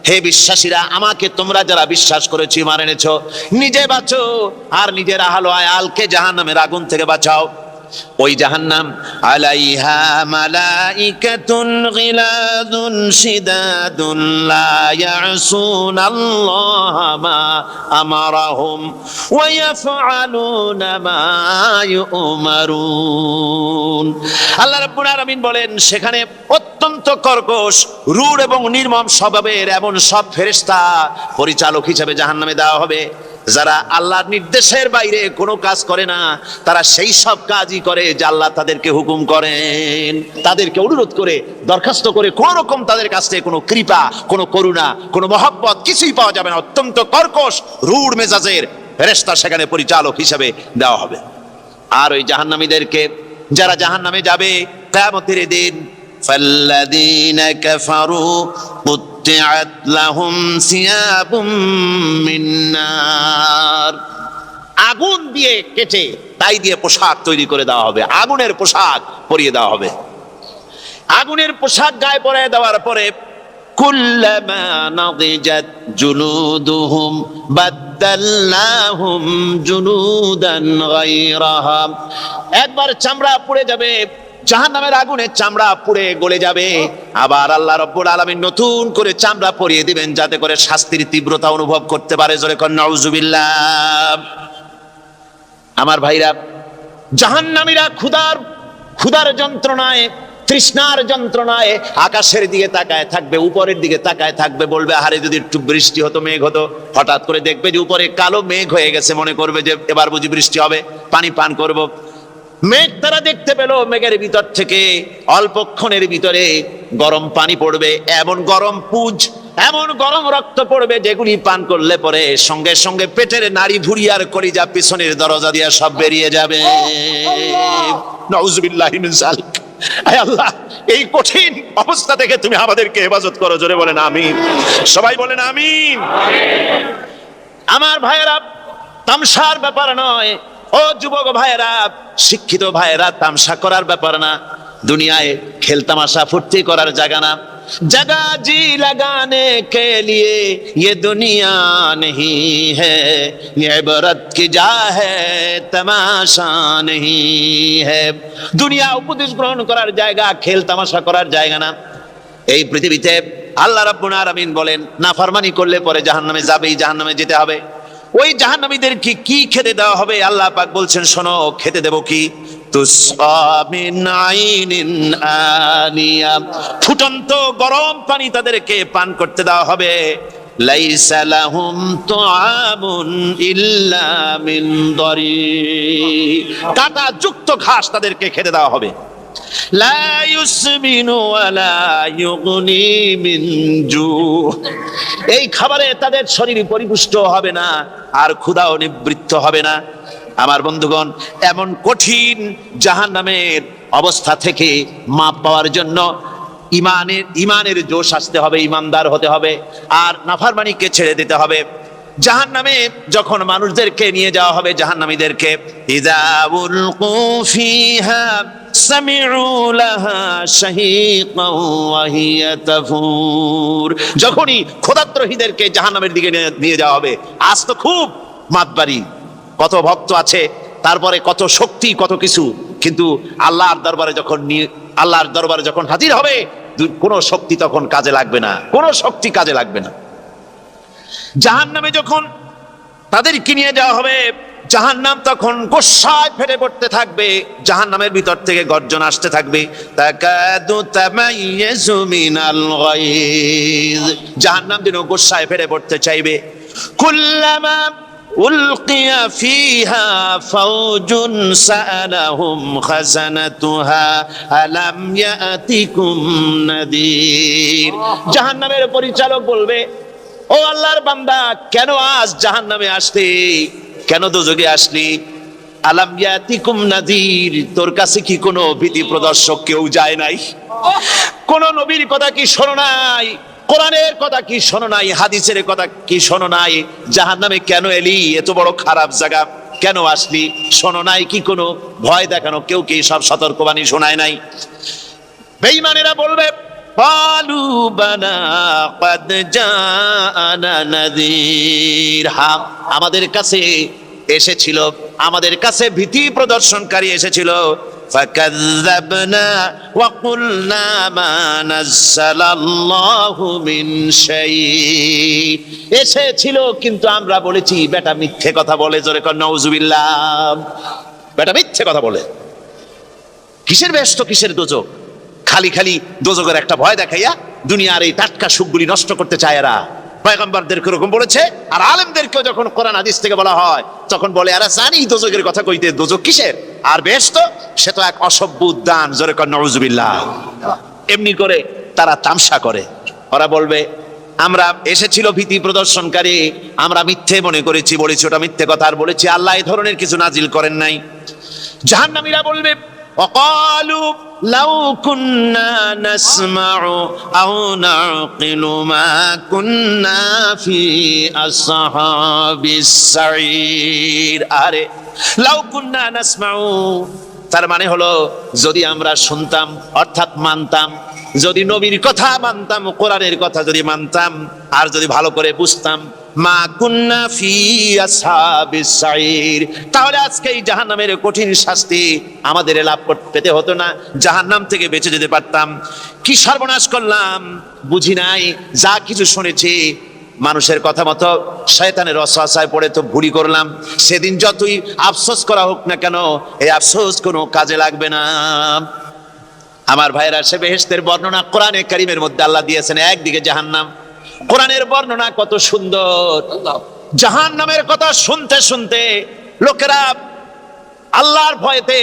হে বিশ্বাসীরা, আমাকে তোমরা যারা বিশ্বাস করেছো, ঈমান এনেছো, নিজে বাঁচো আর নিজের আহল আয়ালকে জাহান্নামের আগুন থেকে বাঁচাও। ওই জাহান্নাম আলাইহা মালাইকাতুন গিলাযুন শিদাদুন লা ইয়াসুনাল্লাহা মা আমারাহুম ওয়া ইয়াফআলুনা মা ইউমারুন। আল্লাহ রাব্বুল আলামিন বলেন সেখানে অত্যন্ত কর্কশ, রূঢ় এবং নির্মম স্বভাবের এমন সব ফেরেশতা পরিচালক হিসেবে জাহান্নামে দেওয়া হবে, যারা আল্লাহর নির্দেশের বাইরে কোনো কাজ করে না। তারা সেই সব কাজই করে যা আল্লাহ তাদেরকে হুকুম করেন। তাদেরকে অনুরোধ করে, দরখাস্ত করে কোন রকম তাদের কাছ থেকে কোনো কৃপা, কোনো করুণা, কোনো মহব্বত কিছুই পাওয়া যাবে না। অত্যন্ত কর্কশ, রূঢ় মেজাজের ফেরেশতা সেখানে পরিচালক হিসেবে দেওয়া হবে। আর ওই জাহান্নামীদেরকে, যারা জাহান্নামে যাবে কিয়ামতের দিন, ফাল্লাযীনা কাফারু কুত্তিআত লাহুম সিয়াবুম মিন নার, আগুন দিয়ে কেটে তাই দিয়ে পোশাক তৈরি করে দেওয়া হবে, আগুনের পোশাক পরিয়ে দেওয়া হবে। আগুনের পোশাক গায়ে পরিয়ে দেওয়ার পরে কুল্লামা নাদিজাত জুলুদুহুম বাদদালনাহুম জুলুদান গায়রাহা, একবার চামড়া পুড়ে যাবে, জাহান্নামের আগুনে চামড়া পুড়ে গলে যাবে, আবার আল্লাহ রাব্বুল আলামিন নতুন করে চামড়া পরিয়ে দিবেন যাতে করে শাস্তির তীব্রতা অনুভব করতে পারে। জোরে কোন নাউজুবিল্লাহ। আমার ভাইরা, জাহান্নামীরা ক্ষুধার যন্ত্রণায়, তৃষ্ণার যন্ত্রণায় আকাশের দিকে তাকায় থাকবে, উপরের দিকে তাকায় থাকবে, বলবে আরে যদি একটু বৃষ্টি হতো, মেঘ হতো। হঠাৎ করে দেখবে যে উপরে কালো মেঘ হয়ে গেছে, মনে করবে যে এবার বুঝি বৃষ্টি হবে, পানি পান করব। মেঘ তারা দেখতে পেল, মেঘের ভিতর থেকে অল্পক্ষণের ভিতরে গরম পানি পড়বে, এমন গরম পুজ, এমন গরম রক্ত পড়বে যেগুলি পান করলে পরে সঙ্গে সঙ্গে পেটের নাড়ি ভুঁড়ি আর কলিজা পিছনের দরজা দিয়ে সব বেরিয়ে যাবে। নাউজুবিল্লাহি মিন যালিক। আয় আল্লাহ, এই কঠিন অবস্থা থেকে তুমি আমাদেরকে হেফাজত করো। জোরে বলেন আমিন। সবাই বলেন আমিন। আমার ভাইয়েরা, তামসার ব্যাপার নয়। ও যুবক ভাইয়েরা, শিক্ষিত ভাইয়েরা, তামসা করার ব্যাপার না। দুনিয়ায় খেল তামাশা ফুর্তি করার জায়গা না। जगह जी लगाने के लिए ये दुनिया नहीं है, ये इबरत की जा है तमाशा नहीं है। দুনিয়া উপদেশ গ্রহণ করার জায়গা, খেল তামাশা করার জায়গা না। এই পৃথিবীতে আল্লাহ রাব্বুল আলামিন বলেন নাফরমানি করলে পরে জাহান্নামে যাবেই, জাহান্নামে যেতে হবে। ওই জাহান্নামীদেরকে কি খেতে দেওয়া হবে? আল্লাহ পাক বলছেন শোনো, খেতে দেব কি? তুসকা মিন আইনিন আনিয়া, ফুটন্ত গরম পানি তাদেরকে পান করতে দেওয়া হবে। লাইসা লাহুম তুআমুন ইল্লা মিন দরি, কাঁটা যুক্ত ঘাস তাদেরকে খেতে দেওয়া হবে। লা ইউসমিনু ওয়ালা ইউগনি মিন জু, এই খাবারে তাদের শরীর পরিপুষ্ট হবে না আর ক্ষুধাও নিবৃত্ত হবে না। আমার বন্ধুগণ, এমন কঠিন জাহান্নামের অবস্থা থেকে মাপ পাওয়ার জন্য ইমানের জোশ আসতে হবে, ইমানদার হতে হবে, আর নাফরমানিকে ছেড়ে দিতে হবে। জাহান্নামে যখন মানুষদেরকে নিয়ে যাওয়া হবে, জাহান্নামীদেরকে, ইযা উলকু ফিহা সামিউ লাহা শাহীকান ওয়া হিয়া তাফুর, যখনই খোদাত্রহীদেরকে জাহান্নামের দিকে নিয়ে যাওয়া হবে, আজ তো খুব মাতবাড়ি, কত ভক্ত আছে, তারপরে কত শক্তি, কত কিছু, কিন্তু আল্লাহর দরবারে যখন হাজির হবে, কোনো শক্তি তখন কাজে লাগবে না, কোনো শক্তি কাজে লাগবে না। জাহান্নামে যখন তাদেরকে নিয়ে যাওয়া হবে, জাহান্নাম তখন গোসায় ফেটে পড়তে থাকবে, জাহান্নামের ভিতর থেকে গর্জন আসতে থাকবে, তাকাদু তামাইয়াজু মিনাল গায়জ, জাহান্নাম যেন গোসায় ফেটে পড়তে চাইবে। কুল্লামা উলকিয়া ফিহা ফাওজুন সাআলাহুম খাজানাতুহা আলাম ইয়াতিকুম নাদির, জাহান্নামের পরিচালক বলবে, ও আল্লাহর বান্দা, কেন আজ জাহান্নামে আসলি, কেন দোজখে আসলি? আলাম ইয়াতিকুম নাদির, তোর কাছে কি কোনো ভীতি প্রদর্শক কেউ যায় নাই? কোন নবীর কথা কি শোনো নাই? কোরআনের কথা কি শোনো নাই? হাদিসের কথা কি শোনো নাই? জাহান্নামে কেন এলি? এত বড় খারাপ জায়গা কেন আসলি? শোনো নাই কি? কোনো ভয় দেখানো কেউ কি সব সতর্কবাণী শোনায় নাই? বেঈমানেরা বলবে, ক্বালু বালা ক্বাদ জাআনা নাযীর, আমাদের কাছে এসেছিল, আমাদের কাছে ভীতি প্রদর্শনকারী এসেছিল। ফাকাযযাবনা ওয়া কুলনা মা নাযালাল্লাহু মিন শাই। এসেছিল কিন্তু আমরা বলেছি বেটা মিথ্যে কথা বলে, জোরে কর নাউজুবিল্লাহ। বেটা মিথ্যে কথা বলে। কিসের ব্যস্ত, কিসের দোজক? খালি খালি দোজকের একটা ভয় দেখাইয়া দুনিয়ার এই টাটকা সুখগুলি নষ্ট করতে চায় এরা। পয়গম্বরদেরকে এরকম বলেছে, আর আলেমদেরকেও যখন কোরআন হাদিস থেকে বলা হয় তখন বলে এরা জানি দোজকের কথা কইতে, দোজক কিসের? আর ব্যস্ত সে তো এক অসভ্য উদ্যান, জোরে কর নাউজুবিল্লাহ। এমনি করে তারা তামসা করে। ওরা বলবে আমরা এসেছিল ভীতি প্রদর্শনকারী, আমরা মিথ্যে মনে করেছি, বলেছি ওটা মিথ্যে কথা, আর বলেছি আল্লাহ এই ধরনের কিছু নাজিল করেন নাই। জাহান্নামীরা বলবে وقالوا لو كنا نسمع أو نعقل ما كنا في أصحاب السعير। আরে লাউ কুন্না নাসমাউ, তার মানে হলো যদি আমরা শুনতাম অর্থাৎ মানতাম, যদি নবীর কথা মানতাম, কোরআনের কথা যদি মানতাম, আর যদি ভালো করে বুঝতাম, মা কুন্না ফি আসহাবিস সাইর, তাহলে আজকে এই জাহান্নামের কঠিন শাস্তি আমাদের লাভ পেতে হতো না, জাহান্নাম থেকে বেঁচে যেতে পারতাম। কি সর্বনাশ করলাম বুঝি নাই, যা কিছু শুনেছি মানুষের কথা মতো শয়তানের ওয়াসওয়াসায় পড়ে তো ভুল করলাম। সেদিন যতই আফসোস করা হোক না কেন, এই আফসোস কোনো কাজে লাগবে না। আমার ভাইরা, সে বেহেশতের বর্ণনা কোরআনে কারীমের মধ্যে আল্লাহ দিয়েছেন। একদিকে জাহান্নাম, কোরআনের বর্ণনা কত সুন্দর। জাহান্নামের কথা শুনতে শুনতে লোকেরা আল্লাহর ভয়তে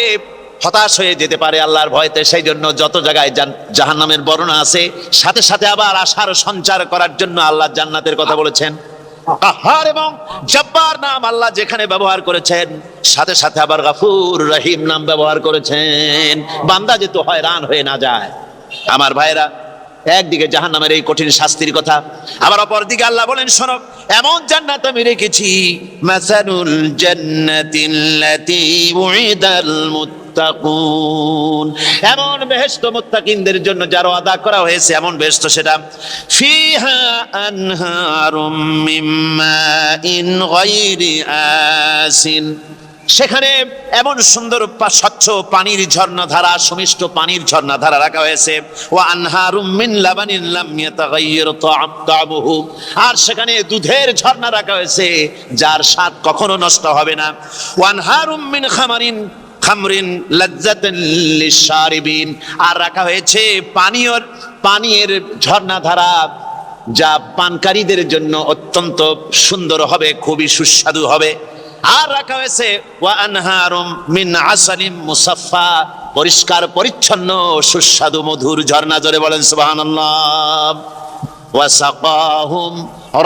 হতাশ হয়ে যেতে পারে, আল্লাহর ভয়তে। সেই জন্য যত জায়গায় জাহান্নামের বর্ণনা আছে, সাথে সাথে আবার আশার সঞ্চার করার জন্য আল্লাহ জান্নাতের কথা বলেছেন। কাহার এবং জব্বার নাম আল্লাহ যেখানে ব্যবহার করেছেন, সাথে সাথে আবার গাফুর রহিম নাম ব্যবহার করেছেন, বান্দা যেন হয়রান হয়ে না যায়। আমার ভাইরা, একদিকে জাহান্নামের এই কঠিন শাস্তির কথা, আবার অপরদিকে আল্লাহ বলেন শোনো, এমন জান্নাত আমি রেখেছি, মাসালুল জান্নাতিল্লাতী উইদাল মুত্তাকুন, এমন বেহেশত মুত্তাকিনদের জন্য যার ওয়াদা করা হয়েছে, এমন বেহেশত সেটা, ফিহা আনহারুম মিন মাইন গায়রি আসিন, সেখানে এমন সুন্দর স্বচ্ছ পানির ঝর্ণাধারা, সুমিষ্ট পানির ঝর্ণাধারা রাখা হয়েছে। ওয়া আনহারুম মিন লাবানিন লাম ইয়াতাগায়্যার তা'আমুহু, আর সেখানে দুধের ঝর্ণা রাখা হয়েছে যার স্বাদ কখনো নষ্ট হবে না। ওয়া আনহারুম মিন খামরিন লাজ্জাতান লিশারিবিন, আর রাখা হয়েছে পানীয়ের ঝর্ণাধারা যা পানকারীদের জন্য অত্যন্ত সুন্দর হবে, খুবই সুস্বাদু হবে। আর রাখা হয়েছে ওয়া আনহারুম মিন আসালিম মুসাফফা, পরিষ্কার পরিচ্ছন্ন সুস্বাদু মধুর ঝর্ণা। জোরে বলেন সুবহানাল্লাহ। ওয়া সাকাহুম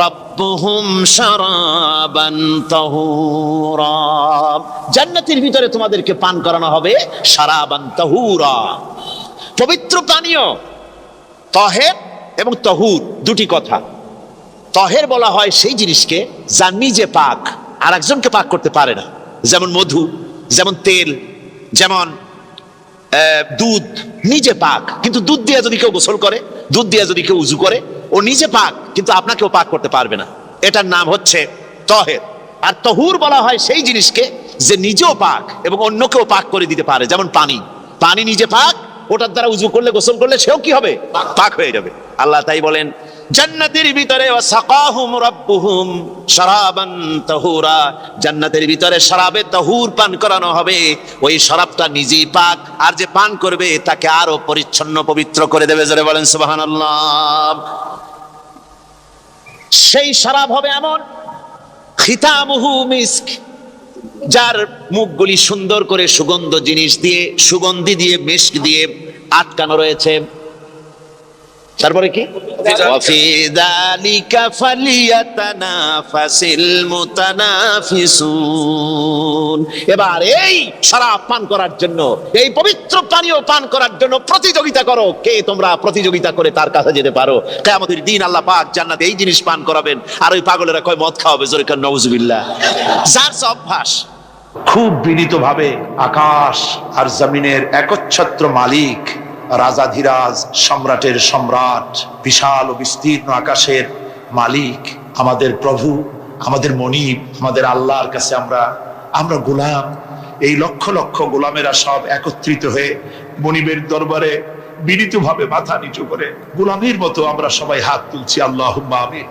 রাব্বুহুম শারাবান তাহুরা, জান্নাতের ভিতরে তোমাদেরকে পান করানো হবে শারাবান তাহুরা, পবিত্র পানীয়। তাহের এবং তাহুর দুটি কথা। তাহের বলা হয় সেই জিনিসকে যা নিজে পাক, আর একজনকে পাক করতে পারে না, যেমন মধু, যেমন তেল, যেমন দুধ নিজে পাক, কিন্তু দুধ দিয়ে যদি কেউ গোসল করে, দুধ দিয়ে যদি কেউ উজু করে, ও নিজে পাক কিন্তু আপনাকেও পাক করতে পারবে না। এটার নাম হচ্ছে তাহের। আর তাহুর বলা হয় সেই জিনিসকে যে নিজেও পাক এবং অন্যকেও পাক করে দিতে পারে, যেমন পানি নিজে পাক, ওটার দ্বারা উজু করলে, গোসল করলে সেও কি হবে? পাক হয়ে যাবে। আল্লাহ তাই বলেন জান্নাতের ভিতরে ওয়াসাকাহুম রাব্বুহুম শারাবান তাহুরা, জান্নাতের ভিতরে শরাবে তাহুর পান করানো হবে। ওই শরাবটা নিজেই পাক, আর যে পান করবে তাকে আরো পরিচ্ছন্ন পবিত্র করে দেবে। জোরে বলেন সুবহানাল্লাহ। সেই শরাব হবে এমন, খিতামুহু মিস্ক, যার মুখগুলি সুন্দর করে সুগন্ধ জিনিস দিয়ে, সুগন্ধি দিয়ে, মিস্ক দিয়ে আটকানো রয়েছে। তারপরে কি? ওয়াফি যালিকা ফালিয়াতানাফাসিল মুতানাফিসুন, এবার এই শরাব পান করার জন্য, এই পবিত্র পানীয় পান করার জন্য প্রতিযোগিতা করো। কে তোমরা প্রতিযোগিতা করে তার কাছে যেতে পারো? কিয়ামতের দিন আল্লাহ পাক জান্নাতে এই জিনিস পান করাবেন, আর ওই পাগলেরা কয় মদ খাওয়াবে। জোরে কান নাউজুবিল্লাহ। যার অভ্যাস। খুব বিনীতভাবে আকাশ আর জমিনের একচ্ছত্র মালিক, রাজাধিরাজ, সম্রাটের সম্রাট, বিশাল ও বিস্তীর্ণ আকাশের মালিক আমাদের প্রভু আমাদের মনিব, আমাদের আল্লাহর কাছে আমরা গোলাম। এই লক্ষ লক্ষ গোলামেরা সব একত্রিত হয়ে মনিবের দরবারে বিনীতভাবে মাথা নিচু করে গোলামের মতো আমরা সবাই হাত তুলছি, আল্লাহুম্মা আমিন।